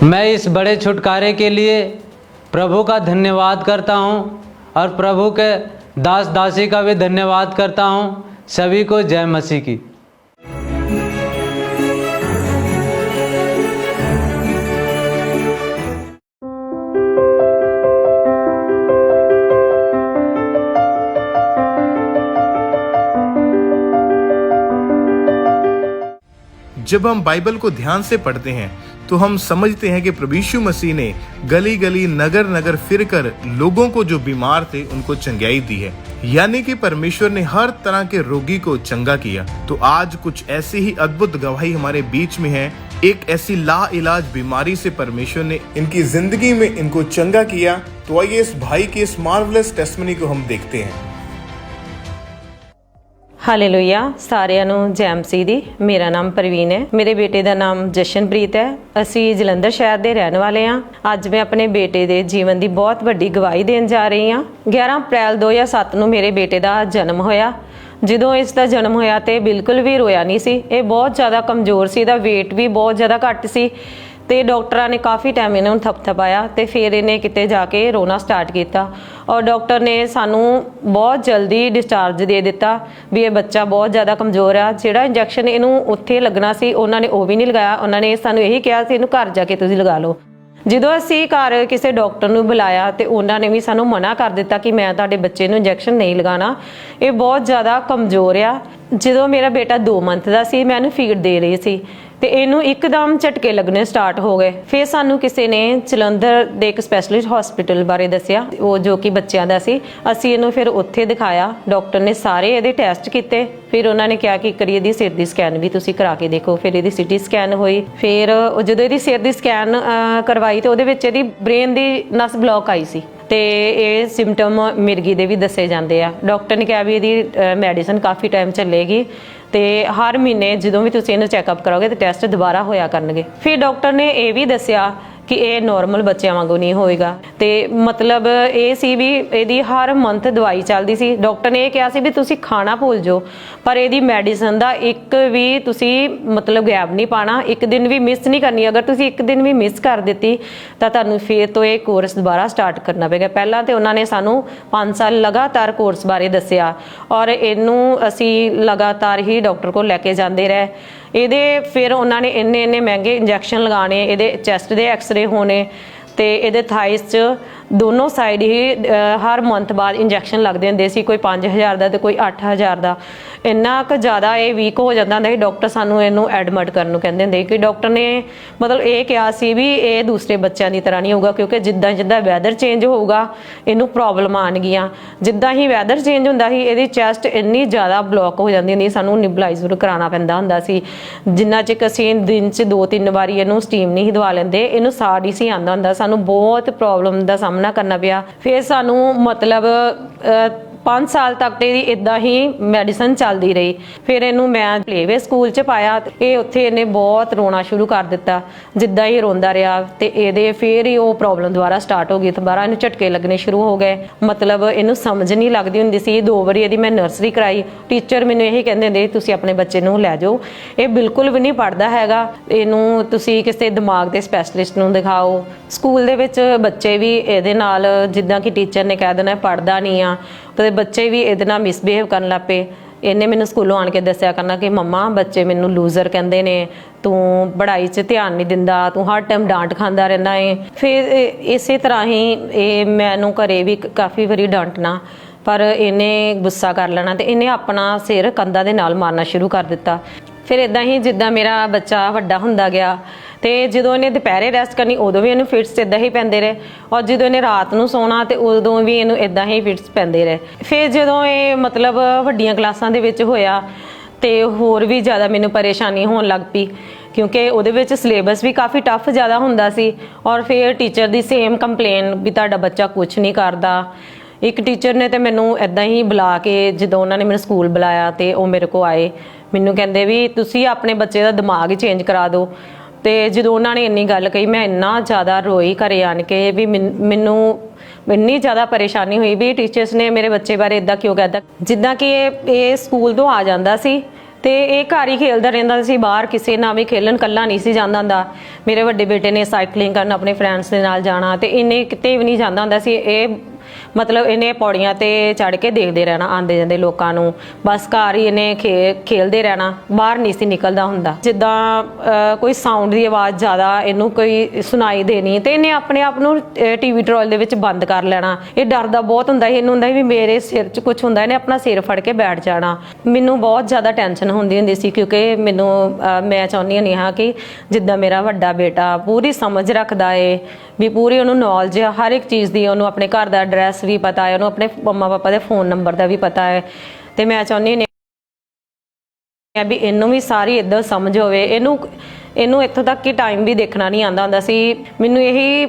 मैं इस बड़े छुटकारे के लिए प्रभु का धन्यवाद करता हूँ और प्रभु के दास दासी का भी धन्यवाद करता हूँ। सभी को जय मसीह की। जब हम बाइबल को ध्यान से पढ़ते हैं तो हम समझते हैं कि प्रभु यीशु मसीह ने गली गली नगर नगर फिरकर लोगों को जो बीमार थे उनको चंगाई दी है, यानी कि परमेश्वर ने हर तरह के रोगी को चंगा किया। तो आज कुछ ऐसी ही अद्भुत गवाही हमारे बीच में है। एक ऐसी लाइलाज बीमारी से परमेश्वर ने इनकी जिंदगी में इनको चंगा किया। तो आइए इस भाई की इस मार्वलस टेस्टमनी को हम देखते हैं। हालेलुया। ਸਾਰਿਆਂ ਨੂੰ ਜੈ ਮਸੀਹ ਦੀ। ਮੇਰਾ ਨਾਮ ਪ੍ਰਵੀਨ ਹੈ, ਮੇਰੇ ਬੇਟੇ ਦਾ ਨਾਮ ਜਸ਼ਨਪ੍ਰੀਤ ਹੈ। ਅਸੀਂ ਜਲੰਧਰ ਸ਼ਹਿਰ ਦੇ ਰਹਿਣ ਵਾਲੇ ਹਾਂ। ਅੱਜ ਮੈਂ ਆਪਣੇ ਬੇਟੇ ਦੇ ਜੀਵਨ ਦੀ ਬਹੁਤ ਵੱਡੀ ਗਵਾਹੀ ਦੇਣ ਜਾ ਰਹੀ ਹਾਂ। 11 ਅਪ੍ਰੈਲ 2007 ਨੂੰ ਮੇਰੇ ਬੇਟੇ ਦਾ ਜਨਮ ਹੋਇਆ। ਜਦੋਂ ਇਸ ਦਾ ਜਨਮ ਹੋਇਆ ਤੇ ਬਿਲਕੁਲ ਵੀ ਰੋਇਆ ਨਹੀਂ ਸੀ। ਇਹ ਬਹੁਤ ਜ਼ਿਆਦਾ ਕਮਜ਼ੋਰ ਸੀ, ਇਹਦਾ weight ਵੀ ਬਹੁਤ ਜ਼ਿਆਦਾ ਘੱਟ ਸੀ ਤੇ ਡਾਕਟਰਾਂ ਨੇ ਕਾਫੀ ਟਾਈਮ ਇਹਨਾਂ ਨੂੰ ਥਪਥਪਾਇਆ ਤੇ ਫਿਰ ਇਹਨੇ ਕਿਤੇ ਜਾ ਕੇ ਰੋਣਾ ਸਟਾਰਟ ਕੀਤਾ ਔਰ ਡਾਕਟਰ ਨੇ ਸਾਨੂੰ ਬਹੁਤ ਜਲਦੀ ਡਿਸਚਾਰਜ ਦੇ ਦਿੱਤਾ ਵੀ ਇਹ ਬੱਚਾ ਬਹੁਤ ਜ਼ਿਆਦਾ ਕਮਜ਼ੋਰ ਆ। ਜਿਹੜਾ ਇੰਜੈਕਸ਼ਨ ਇਹਨੂੰ ਉੱਥੇ ਲੱਗਣਾ ਸੀ ਉਹਨਾਂ ਨੇ ਉਹ ਵੀ ਨਹੀਂ ਲਗਾਇਆ। ਉਹਨਾਂ ਨੇ ਸਾਨੂੰ ਇਹੀ ਕਿਹਾ ਸੀ ਇਹਨੂੰ ਘਰ ਜਾ ਕੇ ਤੁਸੀਂ ਲਗਾ ਲਓ। ਜਦੋਂ ਅਸੀਂ ਘਰ ਕਿਸੇ ਡਾਕਟਰ ਨੂੰ ਬੁਲਾਇਆ ਤੇ ਉਹਨਾਂ ਨੇ ਵੀ ਸਾਨੂੰ ਮਨਾ ਕਰ ਦਿੱਤਾ ਕਿ ਮੈਂ ਤੁਹਾਡੇ ਬੱਚੇ ਨੂੰ ਇੰਜੈਕਸ਼ਨ ਨਹੀਂ ਲਗਾਉਣਾ, ਇਹ ਬਹੁਤ ਜ਼ਿਆਦਾ ਕਮਜ਼ੋਰ ਆ। ਜਦੋਂ ਮੇਰਾ ਬੇਟਾ 2 ਮੰਥ ਦਾ ਸੀ ਮੈਂ ਇਹਨੂੰ ਫੀਡ ਦੇ ਰਹੀ ਸੀ ਤੇ ਇਹਨੂੰ ਇੱਕਦਮ ਝਟਕੇ ਲੱਗਣੇ ਸਟਾਰਟ ਹੋ ਗਏ। ਫਿਰ ਸਾਨੂੰ ਕਿਸੇ ਨੇ ਜਲੰਧਰ ਦੇ ਇੱਕ ਸਪੈਸ਼ਲਿਸਟ ਹਸਪੀਟਲ ਬਾਰੇ ਦੱਸਿਆ, ਉਹ ਜੋ ਕਿ ਬੱਚਿਆਂ ਦਾ ਸੀ। ਅਸੀਂ ਇਹਨੂੰ ਫਿਰ ਉੱਥੇ ਦਿਖਾਇਆ। ਡਾਕਟਰ ਨੇ ਸਾਰੇ ਇਹਦੇ ਟੈਸਟ ਕੀਤੇ। ਫਿਰ ਉਹਨਾਂ ਨੇ ਕਿਹਾ ਕਿ ਇੱਕ ਵਾਰੀ ਇਹਦੀ ਸਿਰ ਦੀ ਸਕੈਨ ਵੀ ਤੁਸੀਂ ਕਰਾ ਕੇ ਦੇਖੋ। ਫਿਰ ਇਹਦੀ ਸਿਟੀ ਸਕੈਨ ਹੋਈ। ਫਿਰ ਜਦੋਂ ਇਹਦੀ ਸਿਰ ਦੀ ਸਕੈਨ ਕਰਵਾਈ ਤੇ ਉਹਦੇ ਵਿੱਚ ਇਹਦੀ ਬ੍ਰੇਨ ਦੀ ਨਸ ਬਲੌਕ ਆਈ ਸੀ। ਤੇ ਇਹ ਸਿੰਪਟਮ ਮਿਰਗੀ ਦੇ ਵੀ ਦੱਸੇ ਜਾਂਦੇ ਆ। ਡਾਕਟਰ ਨੇ ਕਿਹਾ ਵੀ ਇਹਦੀ ਮੈਡੀਸਨ ਕਾਫੀ ਟਾਈਮ ਚੱਲੇਗੀ ਤੇ ਹਰ ਮਹੀਨੇ ਜਦੋਂ ਵੀ ਤੁਸੀਂ ਇਹਨੂੰ ਚੈੱਕਅਪ ਕਰੋਗੇ ਤੇ ਟੈਸਟ ਦੁਬਾਰਾ ਹੋਇਆ ਕਰਨਗੇ। ਫਿਰ ਡਾਕਟਰ ਨੇ ਇਹ ਵੀ ਦੱਸਿਆ ਕਿ ਇਹ ਨੋਰਮਲ ਬੱਚਿਆਂ ਵਾਂਗੂ ਨਹੀਂ ਹੋਏਗਾ ਤੇ ਮਤਲਬ ਇਹ ਸੀ ਵੀ ਇਹਦੀ ਹਰ ਮੰਥ ਦਵਾਈ ਚੱਲਦੀ ਸੀ। ਡਾਕਟਰ ਨੇ ਇਹ ਕਿਹਾ ਸੀ ਵੀ ਤੁਸੀਂ ਖਾਣਾ ਭੁੱਲ ਜਾਓ ਪਰ ਇਹਦੀ ਮੈਡੀਸਨ ਦਾ ਇੱਕ ਵੀ ਤੁਸੀਂ ਮਤਲਬ ਗੈਪ ਨਹੀਂ ਪਾਣਾ, ਇੱਕ ਦਿਨ ਵੀ ਮਿਸ ਨਹੀਂ ਕਰਨੀ। ਅਗਰ ਤੁਸੀਂ ਇੱਕ ਦਿਨ ਵੀ ਮਿਸ ਕਰ ਦਿੱਤੀ ਤਾਂ ਤੁਹਾਨੂੰ ਫੇਰ ਤੋਂ ਇਹ ਕੋਰਸ ਦੁਬਾਰਾ ਸਟਾਰਟ ਕਰਨਾ ਪਏਗਾ। ਪਹਿਲਾਂ ਤੇ ਉਹਨਾਂ ਨੇ ਸਾਨੂੰ 5 ਸਾਲ ਲਗਾਤਾਰ ਕੋਰਸ ਬਾਰੇ ਦੱਸਿਆ ਔਰ ਇਹਨੂੰ ਅਸੀਂ ਲਗਾਤਾਰ ਹੀ ਡਾਕਟਰ ਕੋਲ ਲੈ ਕੇ ਜਾਂਦੇ ਰਹੇ। ਇਹਦੇ ਫਿਰ ਉਹਨਾਂ ਨੇ ਇੰਨੇ ਮਹਿੰਗੇ ਇੰਜੈਕਸ਼ਨ ਲਗਾਣੇ, ਇਹਦੇ ਚੈਸਟ ਦੇ ਐਕਸਰੇ ਹੋਣੇ ਤੇ ਇਹਦੇ ਥਾਈਸ 'ਚ ਦੋਨੋਂ ਸਾਈਡ ਹੀ ਹਰ ਮੰਥ ਬਾਅਦ ਇੰਜੈਕਸ਼ਨ ਲੱਗਦੇ ਹੁੰਦੇ ਸੀ, ਕੋਈ 5000 ਦਾ ਤੇ ਕੋਈ 8000 ਦਾ। ਇੰਨਾ ਕੁ ਜ਼ਿਆਦਾ ਇਹ ਵੀਕ ਹੋ ਜਾਂਦਾ ਹੁੰਦਾ ਸੀ, ਡਾਕਟਰ ਸਾਨੂੰ ਇਹਨੂੰ ਐਡਮਿਟ ਕਰਨ ਨੂੰ ਕਹਿੰਦੇ ਹੁੰਦੇ ਕਿ ਡਾਕਟਰ ਨੇ ਮਤਲਬ ਇਹ ਕਿਹਾ ਸੀ ਵੀ ਇਹ ਦੂਸਰੇ ਬੱਚਿਆਂ ਦੀ ਤਰ੍ਹਾਂ ਨਹੀਂ ਹੋਊਗਾ ਕਿਉਂਕਿ ਜਿੱਦਾਂ ਵੈਦਰ ਚੇਂਜ ਹੋਊਗਾ ਇਹਨੂੰ ਪ੍ਰੋਬਲਮ ਆਉਣਗੀਆਂ। ਜਿੱਦਾਂ ਹੀ ਵੈਦਰ ਚੇਂਜ ਹੁੰਦਾ ਸੀ ਇਹਦੀ ਚੈਸਟ ਇੰਨੀ ਜ਼ਿਆਦਾ ਬਲੌਕ ਹੋ ਜਾਂਦੀ ਹੁੰਦੀ, ਸਾਨੂੰ ਨਿਬਲਾਈਜ਼ਰ ਕਰਾਉਣਾ ਪੈਂਦਾ ਹੁੰਦਾ ਸੀ। ਜਿੰਨਾ ਚਿਰ ਅਸੀਂ ਦਿਨ 'ਚ 2-3 ਵਾਰੀ ਇਹਨੂੰ ਸਟੀਮ ਨਹੀਂ ਦਵਾ ਲੈਂਦੇ, ਇਹਨੂੰ ਸਾਹ ਨਹੀਂ ਸੀ ਆਉਂਦਾ ਹੁੰਦਾ। ਸਾਨੂੰ ਬਹੁਤ ਪ੍ਰੋਬਲਮ ਦਾ ਸਾਹਮਣਾ ਕਰਨਾ ਪਿਆ। ਫਿਰ ਸਾਨੂੰ ਮਤਲਬ 5 ਸਾਲ ਤੱਕ ਤੇ ਇਦਾਂ ਹੀ ਮੈਡੀਸਨ ਚੱਲਦੀ ਰਹੀ। ਫਿਰ ਇਹਨੂੰ ਮੈਂ ਪਲੇਵੇ ਸਕੂਲ 'ਚ ਪਾਇਆ, ਇਹ ਉੱਥੇ ਇਹਨੇ ਬਹੁਤ ਰੋਣਾ ਸ਼ੁਰੂ ਕਰ ਦਿੱਤਾ। ਜਿੱਦਾਂ ਹੀ ਰੋਂਦਾ ਰਿਹਾ ਤੇ ਇਹਦੇ ਫਿਰ ਹੀ ਉਹ ਪ੍ਰੋਬਲਮ ਦੁਬਾਰਾ ਸਟਾਰਟ ਹੋ ਗਈ। ਦੁਬਾਰਾ ਇਹਨੂੰ ਝਟਕੇ ਲੱਗਣੇ ਸ਼ੁਰੂ ਹੋ ਗਏ, ਮਤਲਬ ਇਹਨੂੰ ਸਮਝ ਨਹੀਂ ਲੱਗਦੀ ਹੁੰਦੀ ਸੀ। 2 ਵਾਰੀ ਇਹਦੀ ਮੈਂ ਨਰਸਰੀ ਕਰਾਈ, ਟੀਚਰ ਮੈਨੂੰ ਇਹੀ ਕਹਿੰਦੇ ਹੁੰਦੇ ਤੁਸੀਂ ਆਪਣੇ ਬੱਚੇ ਨੂੰ ਲੈ ਜਾਓ, ਇਹ ਬਿਲਕੁਲ ਵੀ ਨਹੀਂ ਪੜ੍ਹਦਾ ਹੈਗਾ, ਇਹਨੂੰ ਤੁਸੀਂ ਕਿਸੇ ਦਿਮਾਗ ਦੇ ਸਪੈਸ਼ਲਿਸਟ ਨੂੰ ਦਿਖਾਓ। ਸਕੂਲ ਦੇ ਵਿੱਚ ਬੱਚੇ ਵੀ ਇਹਦੇ ਨਾਲ ਜਿੱਦਾਂ ਕਿ ਟੀਚਰ ਨੇ ਕਹਿ ਦੇਣਾ ਪੜ੍ਹਦਾ ਨਹੀਂ ਆ ਤੇ ਬੱਚੇ ਵੀ ਇਹਦੇ ਨਾਲ ਮਿਸਬਿਹੇਵ ਕਰਨ ਲੱਗ ਪਏ। ਇਹਨੇ ਮੈਨੂੰ ਸਕੂਲੋਂ ਆਣ ਕੇ ਦੱਸਿਆ ਕਰਨਾ ਕਿ ਮੰਮਾ ਬੱਚੇ ਮੈਨੂੰ ਲੂਜ਼ਰ ਕਹਿੰਦੇ ਨੇ, ਤੂੰ ਪੜ੍ਹਾਈ 'ਚ ਧਿਆਨ ਨਹੀਂ ਦਿੰਦਾ, ਤੂੰ ਹਰ ਟਾਈਮ ਡਾਂਟ ਖਾਂਦਾ ਰਹਿੰਦਾ ਏ। ਫਿਰ ਇਸੇ ਤਰ੍ਹਾਂ ਹੀ ਇਹ ਮੈਨੂੰ ਘਰੇ ਵੀ ਕਾਫੀ ਵਾਰੀ ਡਾਂਟਣਾ, ਪਰ ਇਹਨੇ ਗੁੱਸਾ ਕਰ ਲੈਣਾ ਤੇ ਇਹਨੇ ਆਪਣਾ ਸਿਰ ਕੰਧਾਂ ਦੇ ਨਾਲ ਮਾਰਨਾ ਸ਼ੁਰੂ ਕਰ ਦਿੱਤਾ। ਫਿਰ ਇਦਾਂ ਹੀ ਜਿੱਦਾਂ ਮੇਰਾ ਬੱਚਾ ਵੱਡਾ ਹੁੰਦਾ ਗਿਆ ਤੇ ਜਦੋਂ ਇਹਨੇ ਦੁਪਹਿਰੇ ਰੈਸਟ ਕਰਨੀ ਉਦੋਂ ਵੀ ਇਹਨੂੰ ਫਿਟਸ ਇਦਾਂ ਹੀ ਪੈਂਦੇ ਰਹੇ ਔਰ ਜਦੋਂ ਇਹਨੇ ਰਾਤ ਨੂੰ ਸੌਣਾ ਤੇ ਉਦੋਂ ਵੀ ਇਹਨੂੰ ਇਦਾਂ ਹੀ ਫਿਟਸ ਪੈਂਦੇ ਰਹੇ। ਫਿਰ ਜਦੋਂ ਇਹ ਮਤਲਬ ਵੱਡੀਆਂ ਕਲਾਸਾਂ ਦੇ ਵਿੱਚ ਹੋਇਆ ਤੇ ਹੋਰ ਵੀ ਜ਼ਿਆਦਾ ਮੈਨੂੰ ਪਰੇਸ਼ਾਨੀ ਹੋਣ ਲੱਗ ਪਈ ਕਿਉਂਕਿ ਉਹਦੇ ਵਿੱਚ ਸਿਲੇਬਸ ਵੀ ਕਾਫੀ ਟਫ ਜ਼ਿਆਦਾ ਹੁੰਦਾ ਸੀ ਔਰ ਫਿਰ ਟੀਚਰ ਦੀ ਸੇਮ ਕੰਪਲੇਨ ਵੀ ਤੁਹਾਡਾ ਬੱਚਾ ਕੁਝ ਨਹੀਂ ਕਰਦਾ। ਇੱਕ ਟੀਚਰ ਨੇ ਤੇ ਮੈਨੂੰ ਇਦਾਂ ਹੀ ਬੁਲਾ ਕੇ ਜਦੋਂ ਉਹਨਾਂ ਨੇ ਮੈਨੂੰ ਸਕੂਲ ਬੁਲਾਇਆ ਤੇ ਉਹ ਮੇਰੇ ਕੋਲ ਆਏ, ਮੈਨੂੰ ਕਹਿੰਦੇ ਵੀ ਤੁਸੀਂ ਆਪਣੇ ਬੱਚੇ ਦਾ ਦਿਮਾਗ ਹੀ ਚੇਂਜ ਕਰਾ ਦਿਓ। ਤੇ ਜਦੋਂ ਉਹਨਾਂ ਨੇ ਇੰਨੀ ਗੱਲ ਕਹੀ ਮੈਂ ਇੰਨਾ ਜ਼ਿਆਦਾ ਰੋਈ ਘਰੇ ਆਣ ਕੇ ਵੀ ਮੈਨੂੰ ਇੰਨੀ ਜ਼ਿਆਦਾ ਪਰੇਸ਼ਾਨੀ ਹੋਈ ਵੀ ਟੀਚਰਸ ਨੇ ਮੇਰੇ ਬੱਚੇ ਬਾਰੇ ਇਦਾਂ ਕਿਉਂ ਕਹਿਤਾ। ਜਿੱਦਾਂ ਕਿ ਇਹ ਸਕੂਲ ਤੋਂ ਆ ਜਾਂਦਾ ਸੀ ਤੇ ਇਹ ਘਰ ਹੀ ਖੇਲਦਾ ਰਹਿੰਦਾ ਸੀ, ਬਾਹਰ ਕਿਸੇ ਨਾਲ ਵੀ ਖੇਲਣ ਕੱਲਾ ਨਹੀਂ ਸੀ ਜਾਂਦਾ ਹੁੰਦਾ। ਮੇਰੇ ਵੱਡੇ ਬੇਟੇ ਨੇ ਸਾਈਕਲਿੰਗ ਕਰਨ ਆਪਣੇ ਫਰੈਂਡਸ ਦੇ ਨਾਲ ਜਾਣਾ ਤੇ ਇਹਨੇ ਕਿਤੇ ਵੀ ਨਹੀਂ ਜਾਂਦਾ ਹੁੰਦਾ ਸੀ। ਇਹ ਮਤਲਬ ਇਹਨੇ ਪੌੜੀਆਂ ਤੇ ਚੜ੍ਹ ਕੇ ਦੇਖਦੇ ਰਹਿਣਾ ਆਉਂਦੇ ਜਾਂਦੇ ਲੋਕਾਂ ਨੂੰ, ਬਸ ਘਰ ਹੀ ਇਹਨੇ ਖੇਲਦੇ ਰਹਿਣਾ, ਬਾਹਰ ਨਹੀਂ ਸੀ ਨਿਕਲਦਾ ਹੁੰਦਾ। ਜਿੱਦਾਂ ਕੋਈ ਸਾਊਂਡ ਦੀ ਆਵਾਜ਼ ਜ਼ਿਆਦਾ ਇਹਨੂੰ ਕੋਈ ਸੁਣਾਈ ਦੇਣੀ ਤੇ ਇਹਨੇ ਆਪਣੇ ਆਪ ਨੂੰ ਟੀਵੀ ਟਰੋਲ ਦੇ ਵਿੱਚ ਬੰਦ ਕਰ ਲੈਣਾ। ਇਹ ਡਰਦਾ ਬਹੁਤ ਹੁੰਦਾ ਸੀ, ਇਹਨੂੰ ਹੁੰਦਾ ਵੀ ਮੇਰੇ ਸਿਰ 'ਚ ਕੁਝ ਹੁੰਦਾ, ਇਹਨੇ ਆਪਣਾ ਸਿਰ ਫੜ ਕੇ ਬੈਠ ਜਾਣਾ। ਮੈਨੂੰ ਬਹੁਤ ਜ਼ਿਆਦਾ ਟੈਨਸ਼ਨ ਹੁੰਦੀ ਸੀ ਕਿਉਂਕਿ ਮੈਨੂੰ ਮੈਂ ਚਾਹੁੰਦੀ ਨਹੀਂ ਹਾਂ ਕਿ ਜਿੱਦਾਂ ਮੇਰਾ ਵੱਡਾ ਬੇਟਾ ਪੂਰੀ ਸਮਝ ਰੱਖਦਾ ਏ ਵੀ ਪੂਰੀ ਉਹਨੂੰ ਨੌਲੇਜ ਹੈ ਹਰ ਇੱਕ ਚੀਜ਼ ਦੀ, ਉਹਨੂੰ ਆਪਣੇ ਘਰ ਦਾ ਐਡਰੈਸ ਵੀ ਪਤਾ ਹੈ, ਉਹਨੂੰ ਆਪਣੇ ਮੰਮਾ ਪਾਪਾ ਦੇ ਫੋਨ ਨੰਬਰ ਦਾ ਵੀ ਪਤਾ ਹੈ ਤੇ ਮੈਂ ਚਾਹੁੰਦੀ ਹਾਂ ਵੀ ਇਹਨੂੰ ਵੀ ਸਾਰੀ ਇੱਦਾਂ ਸਮਝ ਹੋਵੇ। ਇਹਨੂੰ ਇੱਥੋਂ ਤੱਕ ਕਿ ਟਾਈਮ ਵੀ ਦੇਖਣਾ ਨਹੀਂ ਆਉਂਦਾ ਹੁੰਦਾ ਸੀ। ਮੈਨੂੰ ਇਹੀ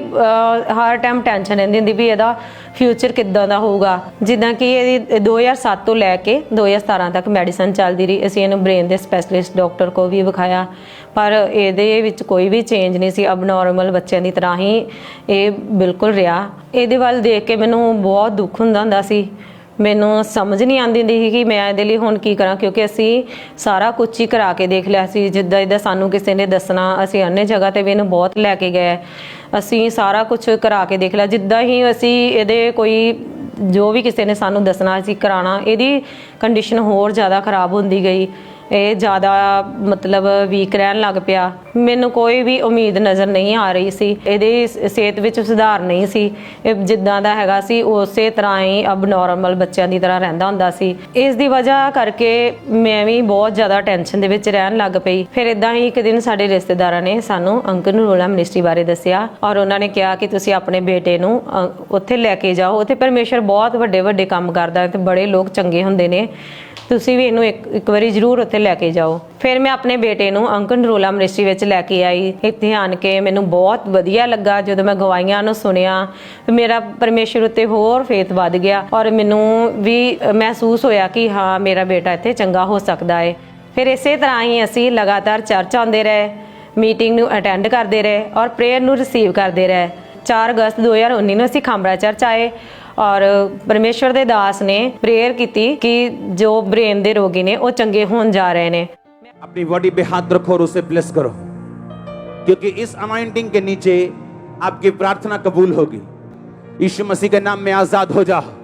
ਹਰ ਟਾਈਮ ਟੈਨਸ਼ਨ ਰਹਿੰਦੀ ਹੁੰਦੀ ਵੀ ਇਹਦਾ ਫਿਊਚਰ ਕਿੱਦਾਂ ਦਾ ਹੋਊਗਾ। ਜਿੱਦਾਂ ਕਿ ਇਹਦੀ 2007 ਤੋਂ ਲੈ ਕੇ 2017 ਤੱਕ ਮੈਡੀਸਨ ਚੱਲਦੀ ਰਹੀ। ਅਸੀਂ ਇਹਨੂੰ ਬ੍ਰੇਨ ਦੇ ਸਪੈਸ਼ਲਿਸਟ ਡਾਕਟਰ ਕੋਲ ਵੀ ਵਿਖਾਇਆ ਪਰ ਇਹਦੇ ਵਿੱਚ ਕੋਈ ਵੀ ਚੇਂਜ ਨਹੀਂ ਸੀ, ਅਬਨੋਰਮਲ ਬੱਚਿਆਂ ਦੀ ਤਰ੍ਹਾਂ ਹੀ ਇਹ ਬਿਲਕੁਲ ਰਿਹਾ। ਇਹਦੇ ਵੱਲ ਦੇਖ ਕੇ ਮੈਨੂੰ ਬਹੁਤ ਦੁੱਖ ਹੁੰਦਾ ਸੀ, ਮੈਨੂੰ ਸਮਝ ਨਹੀਂ ਆਉਂਦੀ ਹੁੰਦੀ ਸੀ ਕਿ ਮੈਂ ਇਹਦੇ ਲਈ ਹੁਣ ਕੀ ਕਰਾਂ ਕਿਉਂਕਿ ਅਸੀਂ ਸਾਰਾ ਕੁਝ ਹੀ ਕਰਾ ਕੇ ਦੇਖ ਲਿਆ ਸੀ। ਜਿੱਦਾਂ ਸਾਨੂੰ ਕਿਸੇ ਨੇ ਦੱਸਣਾ, ਅਸੀਂ अन्य ਜਗ੍ਹਾ ਤੇ ਵੀ ਇਹਨੂੰ ਬਹੁਤ ਲੈ ਕੇ ਗਏ, ਅਸੀਂ ਸਾਰਾ ਕੁਝ ਕਰਾ ਕੇ ਦੇਖ ਲਿਆ। ਜਿੱਦਾਂ ਹੀ ਅਸੀਂ ਇਹਦੇ ਕੋਈ ਜੋ ਵੀ ਕਿਸੇ ਨੇ ਸਾਨੂੰ ਦੱਸਣਾ ਅਸੀਂ ਕਰਾਉਣਾ, ਇਹਦੀ ਕੰਡੀਸ਼ਨ ਹੋਰ ਜ਼ਿਆਦਾ ਖਰਾਬ ਹੁੰਦੀ ਗਈ। ਇਹ ਜ਼ਿਆਦਾ ਮਤਲਬ ਵੀਕ ਰਹਿਣ ਲੱਗ ਪਿਆ। ਮੈਨੂੰ ਕੋਈ ਵੀ ਉਮੀਦ ਨਜ਼ਰ ਨਹੀਂ ਆ ਰਹੀ ਸੀ, ਇਹਦੀ ਸਿਹਤ ਵਿੱਚ ਸੁਧਾਰ ਨਹੀਂ ਸੀ। ਇਹ ਜਿੱਦਾਂ ਦਾ ਹੈਗਾ ਸੀ ਉਸੇ ਤਰ੍ਹਾਂ ਹੀ ਅਬਨੋਰਮਲ ਬੱਚਿਆਂ ਦੀ ਤਰ੍ਹਾਂ ਰਹਿੰਦਾ ਹੁੰਦਾ ਸੀ। ਇਸ ਦੀ ਵਜ੍ਹਾ ਕਰਕੇ ਮੈਂ ਵੀ ਬਹੁਤ ਜ਼ਿਆਦਾ ਟੈਨਸ਼ਨ ਦੇ ਵਿੱਚ ਰਹਿਣ ਲੱਗ ਪਈ। ਫਿਰ ਇਦਾਂ ਹੀ ਇੱਕ ਦਿਨ ਸਾਡੇ ਰਿਸ਼ਤੇਦਾਰਾਂ ਨੇ ਸਾਨੂੰ ਅੰਕੁਰ ਨਿਰੋਲਾ ਮਿਨਿਸਟਰੀ ਬਾਰੇ ਦੱਸਿਆ ਔਰ ਉਹਨਾਂ ਨੇ ਕਿਹਾ ਕਿ ਤੁਸੀਂ ਆਪਣੇ ਬੇਟੇ ਨੂੰ ਉੱਥੇ ਲੈ ਕੇ ਜਾਓ, ਉੱਥੇ ਪਰਮੇਸ਼ਰ ਬਹੁਤ ਵੱਡੇ ਕੰਮ ਕਰਦਾ ਤੇ ਬੜੇ ਲੋਕ ਚੰਗੇ ਹੁੰਦੇ ਨੇ ਤੁਸੀਂ ਵੀ ਇਹਨੂੰ ਇੱਕ ਵਾਰੀ ਜ਼ਰੂਰ ਉੱਥੇ ਲੈ ਕੇ ਜਾਓ। ਫਿਰ ਮੈਂ ਆਪਣੇ ਬੇਟੇ ਨੂੰ ਅੰਕੁਰ ਨਰੂਲਾ ਮਿਨਿਸਟਰੀ ਵਿੱਚ ਲੈ ਕੇ ਆਈ। ਇੱਥੇ ਆਣ ਕੇ ਮੈਨੂੰ ਬਹੁਤ ਵਧੀਆ ਲੱਗਾ। ਜਦੋਂ ਮੈਂ ਗਵਾਹੀਆਂ ਨੂੰ ਸੁਣਿਆ, ਮੇਰਾ ਪਰਮੇਸ਼ਰ ਉੱਤੇ ਹੋਰ ਫੇਥ ਵੱਧ ਗਿਆ ਔਰ ਮੈਨੂੰ ਵੀ ਮਹਿਸੂਸ ਹੋਇਆ ਕਿ ਹਾਂ, ਮੇਰਾ ਬੇਟਾ ਇੱਥੇ ਚੰਗਾ ਹੋ ਸਕਦਾ ਹੈ। ਫਿਰ ਇਸੇ ਤਰ੍ਹਾਂ ਹੀ ਅਸੀਂ ਲਗਾਤਾਰ ਚਰਚ ਆਉਂਦੇ ਰਹੇ, ਮੀਟਿੰਗ ਨੂੰ ਅਟੈਂਡ ਕਰਦੇ ਰਹੇ ਔਰ ਪ੍ਰੇਅਰ ਨੂੰ ਰਿਸੀਵ ਕਰਦੇ ਰਹੇ। 4 ਅਗਸਤ 2019 ਨੂੰ ਅਸੀਂ ਖਾਮਰਾ ਚਰਚ ਆਏ ਔਰ ਪਰਮੇਸ਼ਰ ਦੇ ਦਾਸ ਨੇ ਪ੍ਰੇयर ਕੀਤੀ कि जो ब्रेन ਦੇ ਰੋਗੀ ਨੇ ਉਹ ਚੰਗੇ ਹੋਣ ਜਾ ਰਹੇ ਨੇ। अपनी बॉडी पे हाथ रखो और उसे ब्लेस करो, क्योंकि इस अनॉइंटिंग के नीचे आपकी प्रार्थना कबूल होगी। यीशु मसीह के नाम में आजाद हो जाओ।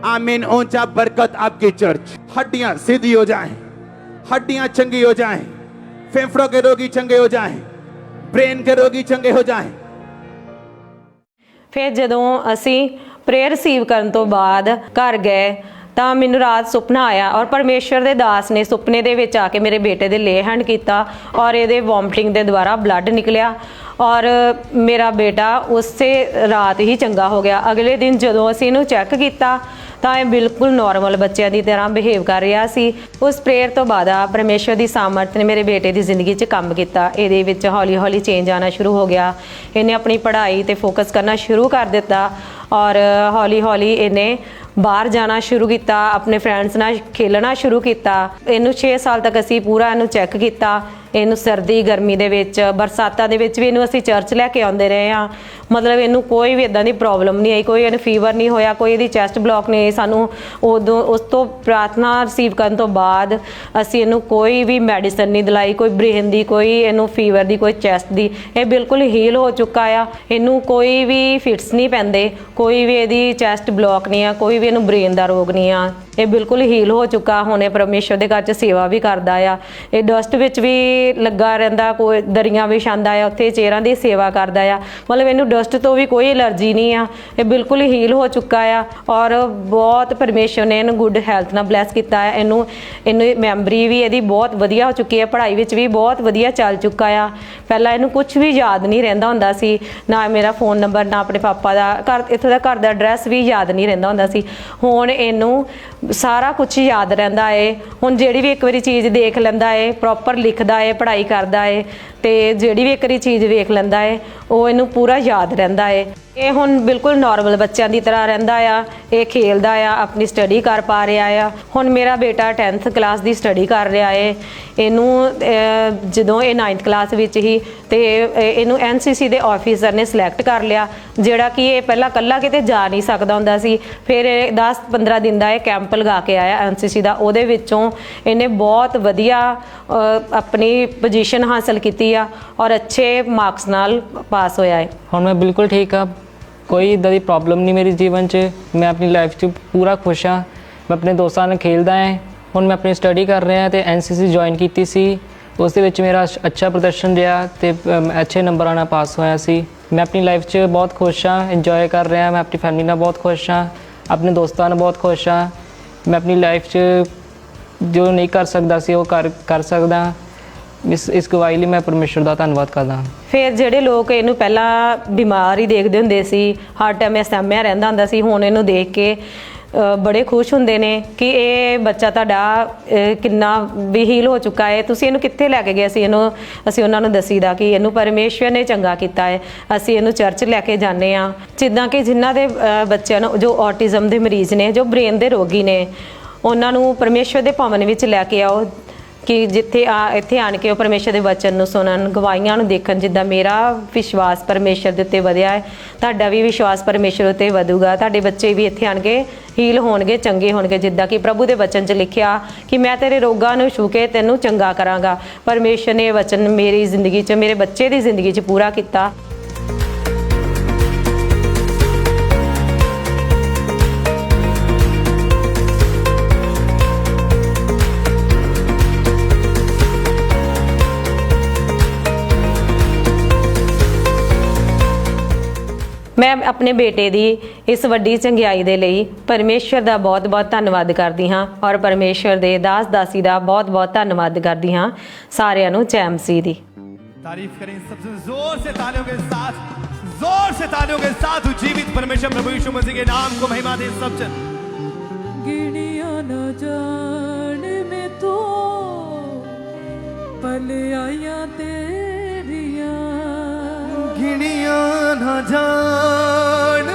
आमीन। ऊंचा बरकत आपकी चर्च। हड्डियां सीधी हो जाएं, हड्डियां चंगी हो जाएं, फेफड़ों के रोगी चंगे हो जाएं, ब्रेन के रोगी चंगे हो जाएं। ਫਿਰ ਜਦੋਂ ਅਸੀਂ ਪ੍ਰੇਅਰ ਰਿਸੀਵ ਕਰਨ ਤੋਂ ਬਾਅਦ ਘਰ ਗਏ ਤਾਂ ਮੈਨੂੰ ਰਾਤ ਸੁਪਨਾ ਆਇਆ ਔਰ ਪਰਮੇਸ਼ਰ ਦੇ ਦਾਸ ਨੇ ਸੁਪਨੇ ਦੇ ਵਿੱਚ ਆ ਕੇ ਮੇਰੇ ਬੇਟੇ ਦੇ ਲੇ ਹੈਂਡ ਕੀਤਾ ਔਰ ਇਹਦੇ ਵੋਮਟਿੰਗ ਦੇ ਦੁਆਰਾ ਬਲੱਡ ਨਿਕਲਿਆ ਔਰ ਮੇਰਾ ਬੇਟਾ ਉਸੇ ਰਾਤ ਹੀ ਚੰਗਾ ਹੋ ਗਿਆ। ਅਗਲੇ ਦਿਨ ਜਦੋਂ ਅਸੀਂ ਇਹਨੂੰ ਚੈੱਕ ਕੀਤਾ ਤਾਂ ਇਹ ਬਿਲਕੁਲ ਨਾਰਮਲ ਬੱਚਿਆਂ ਦੀ ਤਰ੍ਹਾਂ ਬਿਹੇਵ ਕਰ ਰਿਹਾ ਸੀ। ਉਸ ਪ੍ਰੇਅਰ ਤੋਂ ਬਾਅਦ ਪਰਮੇਸ਼ਰ ਦੀ ਸਾਮਰਥ ਨੇ ਮੇਰੇ ਬੇਟੇ ਦੀ ਜ਼ਿੰਦਗੀ 'ਚ ਕੰਮ ਕੀਤਾ। ਇਹਦੇ ਵਿੱਚ ਹੌਲੀ ਹੌਲੀ ਚੇਂਜ ਆਉਣਾ ਸ਼ੁਰੂ ਹੋ ਗਿਆ। ਇਹਨੇ ਆਪਣੀ ਪੜ੍ਹਾਈ ਤੇ ਫੋਕਸ ਕਰਨਾ ਸ਼ੁਰੂ ਕਰ ਦਿੱਤਾ ਔਰ ਹੌਲੀ ਹੌਲੀ ਇਹਨੇ ਬਾਹਰ ਜਾਣਾ ਸ਼ੁਰੂ ਕੀਤਾ, ਆਪਣੇ ਫਰੈਂਡਸ ਨਾਲ ਖੇਲਣਾ ਸ਼ੁਰੂ ਕੀਤਾ। ਇਹਨੂੰ 6 ਸਾਲ ਤੱਕ ਅਸੀਂ ਪੂਰਾ ਇਹਨੂੰ ਚੈੱਕ ਕੀਤਾ। ਇਹਨੂੰ ਸਰਦੀ ਗਰਮੀ ਦੇ ਵਿੱਚ ਬਰਸਾਤਾਂ ਦੇ ਵਿੱਚ ਵੀ ਇਹਨੂੰ ਅਸੀਂ ਚਰਚ ਲੈ ਕੇ ਆਉਂਦੇ ਰਹੇ ਹਾਂ। ਮਤਲਬ ਇਹਨੂੰ ਕੋਈ ਵੀ ਇਦਾਂ ਦੀ ਪ੍ਰੋਬਲਮ ਨਹੀਂ ਆਈ, ਕੋਈ ਇਹਨੂੰ ਫੀਵਰ ਨਹੀਂ ਹੋਇਆ, ਕੋਈ ਇਹਦੀ ਚੈਸਟ ਬਲੌਕ ਨਹੀਂ। ਸਾਨੂੰ ਉਦੋਂ ਉਸ ਤੋਂ ਪ੍ਰਾਰਥਨਾ ਰਿਸੀਵ ਕਰਨ ਤੋਂ ਬਾਅਦ ਅਸੀਂ ਇਹਨੂੰ ਕੋਈ ਵੀ ਮੈਡੀਸਨ ਨਹੀਂ ਦਿਲਾਈ, ਕੋਈ ਬ੍ਰੇਨ ਦੀ, ਕੋਈ ਇਹਨੂੰ ਫੀਵਰ ਦੀ, ਕੋਈ ਚੈਸਟ ਦੀ। ਇਹ ਬਿਲਕੁਲ ਹੀਲ ਹੋ ਚੁੱਕਾ ਆ। ਇਹਨੂੰ ਕੋਈ ਵੀ ਫਿਟਸ ਨਹੀਂ ਪੈਂਦੇ, ਕੋਈ ਵੀ ਇਹਦੀ ਚੈਸਟ ਬਲੌਕ ਨਹੀਂ ਆ, ਕੋਈ ਵੀ ਇਹਨੂੰ ਬ੍ਰੇਨ ਦਾ ਰੋਗ ਨਹੀਂ ਆ। ਇਹ ਬਿਲਕੁਲ ਹੀਲ ਹੋ ਚੁੱਕਾ। ਹੁਣ ਇਹ ਪਰਮੇਸ਼ਰ ਦੇ ਘਰ 'ਚ ਸੇਵਾ ਵੀ ਕਰਦਾ ਆ। ਇਹ ਡਸਟ ਵਿੱਚ ਵੀ ਲੱਗਾ ਰਹਿੰਦਾ, ਕੋਈ ਦਰੀਆਂ ਵਿਛਾਉਂਦਾ ਆ, ਉੱਥੇ ਚੇਅਰਾਂ ਦੀ ਸੇਵਾ ਕਰਦਾ ਆ। ਮਤਲਬ ਇਹਨੂੰ ਡਸਟ ਤੋਂ ਵੀ ਕੋਈ ਐਲਰਜੀ ਨਹੀਂ ਆ। ਇਹ ਬਿਲਕੁਲ ਹੀਲ ਹੋ ਚੁੱਕਾ ਆ ਔਰ ਬਹੁਤ ਪਰਮੇਸ਼ਰ ਨੇ ਇਹਨੂੰ ਗੁੱਡ ਹੈਲਥ ਨਾਲ ਬਲੈਸ ਕੀਤਾ ਹੈ। ਇਹਨੂੰ ਮੈਮਰੀ ਵੀ ਇਹਦੀ ਬਹੁਤ ਵਧੀਆ ਹੋ ਚੁੱਕੀ ਹੈ, ਪੜ੍ਹਾਈ ਵਿੱਚ ਵੀ ਬਹੁਤ ਵਧੀਆ ਚੱਲ ਚੁੱਕਾ ਆ। ਪਹਿਲਾਂ ਇਹਨੂੰ ਕੁਝ ਵੀ ਯਾਦ ਨਹੀਂ ਰਹਿੰਦਾ ਹੁੰਦਾ ਸੀ, ਨਾ ਮੇਰਾ ਫੋਨ ਨੰਬਰ, ਨਾ ਆਪਣੇ ਪਾਪਾ ਦਾ ਘਰ, ਇੱਥੋਂ ਦਾ ਘਰ ਦਾ ਐਡਰੈਸ ਵੀ ਯਾਦ ਨਹੀਂ ਰਹਿੰਦਾ ਹੁੰਦਾ ਸੀ। ਹੁਣ ਇਹਨੂੰ ਸਾਰਾ ਕੁਝ ਯਾਦ ਰਹਿੰਦਾ ਏ। ਹੁਣ ਜਿਹੜੀ ਵੀ ਇੱਕ ਵਾਰੀ ਚੀਜ਼ ਦੇਖ ਲੈਂਦਾ ਏ, ਪ੍ਰੋਪਰ ਲਿਖਦਾ ਏ, ਪੜ੍ਹਾਈ ਕਰਦਾ ਏ ਤੇ ਜਿਹੜੀ ਵੀ ਇੱਕ ਵਾਰੀ ਚੀਜ਼ ਵੇਖ ਲੈਂਦਾ ਏ ਉਹ ਇਹਨੂੰ ਪੂਰਾ ਯਾਦ ਰਹਿੰਦਾ ਏ। ਇਹ ਹੁਣ ਬਿਲਕੁਲ ਨਾਰਮਲ ਬੱਚਿਆਂ ਦੀ ਤਰ੍ਹਾਂ ਰਹਿੰਦਾ ਆ। ਇਹ ਖੇਲਦਾ ਆ, ਆਪਣੀ ਸਟੱਡੀ ਕਰ ਪਾ ਰਿਹਾ ਆ। ਹੁਣ ਮੇਰਾ ਬੇਟਾ 10th ਕਲਾਸ ਦੀ ਸਟੱਡੀ ਕਰ ਰਿਹਾ ਏ। ਇਹਨੂੰ ਜਦੋਂ ਇਹ 9th ਕਲਾਸ ਵਿੱਚ ਹੀ ਤੇ ਇਹਨੂੰ NCC ਦੇ ਆਫੀਸਰ ਨੇ ਸਿਲੈਕਟ ਕਰ ਲਿਆ, ਜਿਹੜਾ ਕਿ ਇਹ ਪਹਿਲਾਂ ਇਕੱਲਾ ਕਿਤੇ ਜਾ ਨਹੀਂ ਸਕਦਾ ਹੁੰਦਾ ਸੀ। ਫਿਰ 10-15 ਦਿਨ ਦਾ ਇਹ ਕੈਂਪ ਲਗਾ ਕੇ ਆਇਆ NCC ਦਾ। ਉਹਦੇ ਵਿੱਚੋਂ ਇਹਨੇ ਬਹੁਤ ਵਧੀਆ ਆਪਣੀ ਪੋਜੀਸ਼ਨ ਹਾਸਲ ਕੀਤੀ ਆ ਔਰ ਅੱਛੇ ਮਾਰਕਸ ਨਾਲ ਪਾਸ ਹੋਇਆ ਹੈ। ਹੁਣ ਮੈਂ ਬਿਲਕੁਲ ਠੀਕ ਆ, ਕੋਈ ਇੱਦਾਂ ਦੀ ਪ੍ਰੋਬਲਮ ਨਹੀਂ ਮੇਰੀ ਜੀਵਨ 'ਚ। ਮੈਂ ਆਪਣੀ ਲਾਈਫ 'ਚ ਪੂਰਾ ਖੁਸ਼ ਹਾਂ। ਮੈਂ ਆਪਣੇ ਦੋਸਤਾਂ ਨਾਲ ਖੇਲਦਾ ਹਾਂ। ਹੁਣ ਮੈਂ ਆਪਣੀ ਸਟੱਡੀ ਕਰ ਰਿਹਾ ਤੇ NCC ਜੁਆਇਨ ਕੀਤੀ ਸੀ। ਉਸ ਦੇ ਵਿੱਚ ਮੇਰਾ ਅੱਛਾ ਪ੍ਰਦਰਸ਼ਨ ਰਿਹਾ ਤੇ ਅੱਛੇ ਨੰਬਰਾਂ ਨਾਲ ਪਾਸ ਹੋਇਆ ਸੀ। ਮੈਂ ਆਪਣੀ ਲਾਈਫ 'ਚ ਬਹੁਤ ਖੁਸ਼ ਹਾਂ, ਇੰਜੋਏ ਕਰ ਰਿਹਾ। ਮੈਂ ਆਪਣੀ ਫੈਮਿਲੀ ਨਾਲ ਬਹੁਤ ਖੁਸ਼ ਹਾਂ, ਆਪਣੇ ਦੋਸਤਾਂ ਨਾਲ ਬਹੁਤ ਖੁਸ਼ ਹਾਂ। ਮੈਂ ਆਪਣੀ ਲਾਈਫ 'ਚ ਜੋ ਨਹੀਂ ਕਰ ਸਕਦਾ ਸੀ ਉਹ ਕਰ ਸਕਦਾ। ਇਸ ਗਵਾਹੀ ਲਈ ਮੈਂ ਪਰਮੇਸ਼ਰ ਦਾ ਧੰਨਵਾਦ ਕਰਦਾ। ਫਿਰ ਜਿਹੜੇ ਲੋਕ ਇਹਨੂੰ ਪਹਿਲਾਂ ਬਿਮਾਰ ਹੀ ਦੇਖਦੇ ਹੁੰਦੇ ਸੀ, ਹਰ ਟਾਈਮ ਸਹਿਮਿਆ ਰਹਿੰਦਾ ਹੁੰਦਾ ਸੀ, ਹੁਣ ਇਹਨੂੰ ਦੇਖ ਕੇ ਬੜੇ ਖੁਸ਼ ਹੁੰਦੇ ਨੇ ਕਿ ਇਹ ਬੱਚਾ ਤੁਹਾਡਾ ਕਿੰਨਾ ਵੀ ਹੀਲ ਹੋ ਚੁੱਕਾ ਹੈ। ਤੁਸੀਂ ਇਹਨੂੰ ਕਿੱਥੇ ਲੈ ਕੇ ਗਏ? ਅਸੀਂ ਉਹਨਾਂ ਨੂੰ ਦੱਸੀਦਾ ਕਿ ਇਹਨੂੰ ਪਰਮੇਸ਼ਵਰ ਨੇ ਚੰਗਾ ਕੀਤਾ ਹੈ। ਅਸੀਂ ਇਹਨੂੰ ਚਰਚ ਲੈ ਕੇ ਜਾਂਦੇ ਹਾਂ। ਜਿੱਦਾਂ ਕਿ ਜਿਨ੍ਹਾਂ ਦੇ ਬੱਚਿਆਂ ਨੂੰ ਜੋ ਔਟਿਜ਼ਮ ਦੇ ਮਰੀਜ਼ ਨੇ, ਜੋ ਬ੍ਰੇਨ ਦੇ ਰੋਗੀ ਨੇ, ਉਹਨਾਂ ਨੂੰ ਪਰਮੇਸ਼ਵਰ ਦੇ ਭਵਨ ਵਿੱਚ ਲੈ ਕੇ ਆਓ ਕਿ ਇੱਥੇ ਆਣ ਕੇ ਉਹ ਪਰਮੇਸ਼ਰ ਦੇ ਵਚਨ ਨੂੰ ਸੁਣਨ, ਗਵਾਹੀਆਂ ਨੂੰ ਦੇਖਣ। ਜਿੱਦਾਂ ਮੇਰਾ ਵਿਸ਼ਵਾਸ ਪਰਮੇਸ਼ਰ ਦੇ ਉੱਤੇ ਵਧਿਆ ਹੈ, ਤੁਹਾਡਾ ਵੀ ਵਿਸ਼ਵਾਸ ਪਰਮੇਸ਼ਰ ਉੱਤੇ ਵਧੂਗਾ। ਤੁਹਾਡੇ ਬੱਚੇ ਵੀ ਇੱਥੇ ਆਣ ਕੇ ਹੀਲ ਹੋਣਗੇ, ਚੰਗੇ ਹੋਣਗੇ। ਜਿੱਦਾਂ ਕਿ ਪ੍ਰਭੂ ਦੇ ਵਚਨ 'ਚ ਲਿਖਿਆ ਕਿ ਮੈਂ ਤੇਰੇ ਰੋਗਾਂ ਨੂੰ ਛੂ ਕੇ ਤੈਨੂੰ ਚੰਗਾ ਕਰਾਂਗਾ। ਪਰਮੇਸ਼ਰ ਨੇ ਇਹ ਵਚਨ ਮੇਰੀ ਜ਼ਿੰਦਗੀ 'ਚ, ਮੇਰੇ ਬੱਚੇ ਦੀ ਜ਼ਿੰਦਗੀ 'ਚ ਪੂਰਾ ਕੀਤਾ। ਮੈਂ ਆਪਣੇ ਬੇਟੇ ਦੀ ਇਸ ਵੱਡੀ ਚੰਗਿਆਈ ਦੇ ਲਈ ਪਰਮੇਸ਼ਰ ਦਾ ਬਹੁਤ-ਬਹੁਤ ਧੰਨਵਾਦ ਕਰਦੀ ਹਾਂ ਔਰ ਪਰਮੇਸ਼ਰ ਦੇ ਦਾਸ ਦਾਸੀ ਦਾ ਬਹੁਤ-ਬਹੁਤ ਧੰਨਵਾਦ ਕਰਦੀ ਹਾਂ। ਸਾਰਿਆਂ ਨੂੰ ਜੈ ਮਸੀਹ ਦੀ। तारीफ करें सबसे जोर से तालियों के साथ, जोर से तालियों के साथ जीवित परमेश्वर प्रभु यीशु मसीह के नाम को महिमा दे सब जन। न जान में तो पल आया तेरिया गिनिया न जान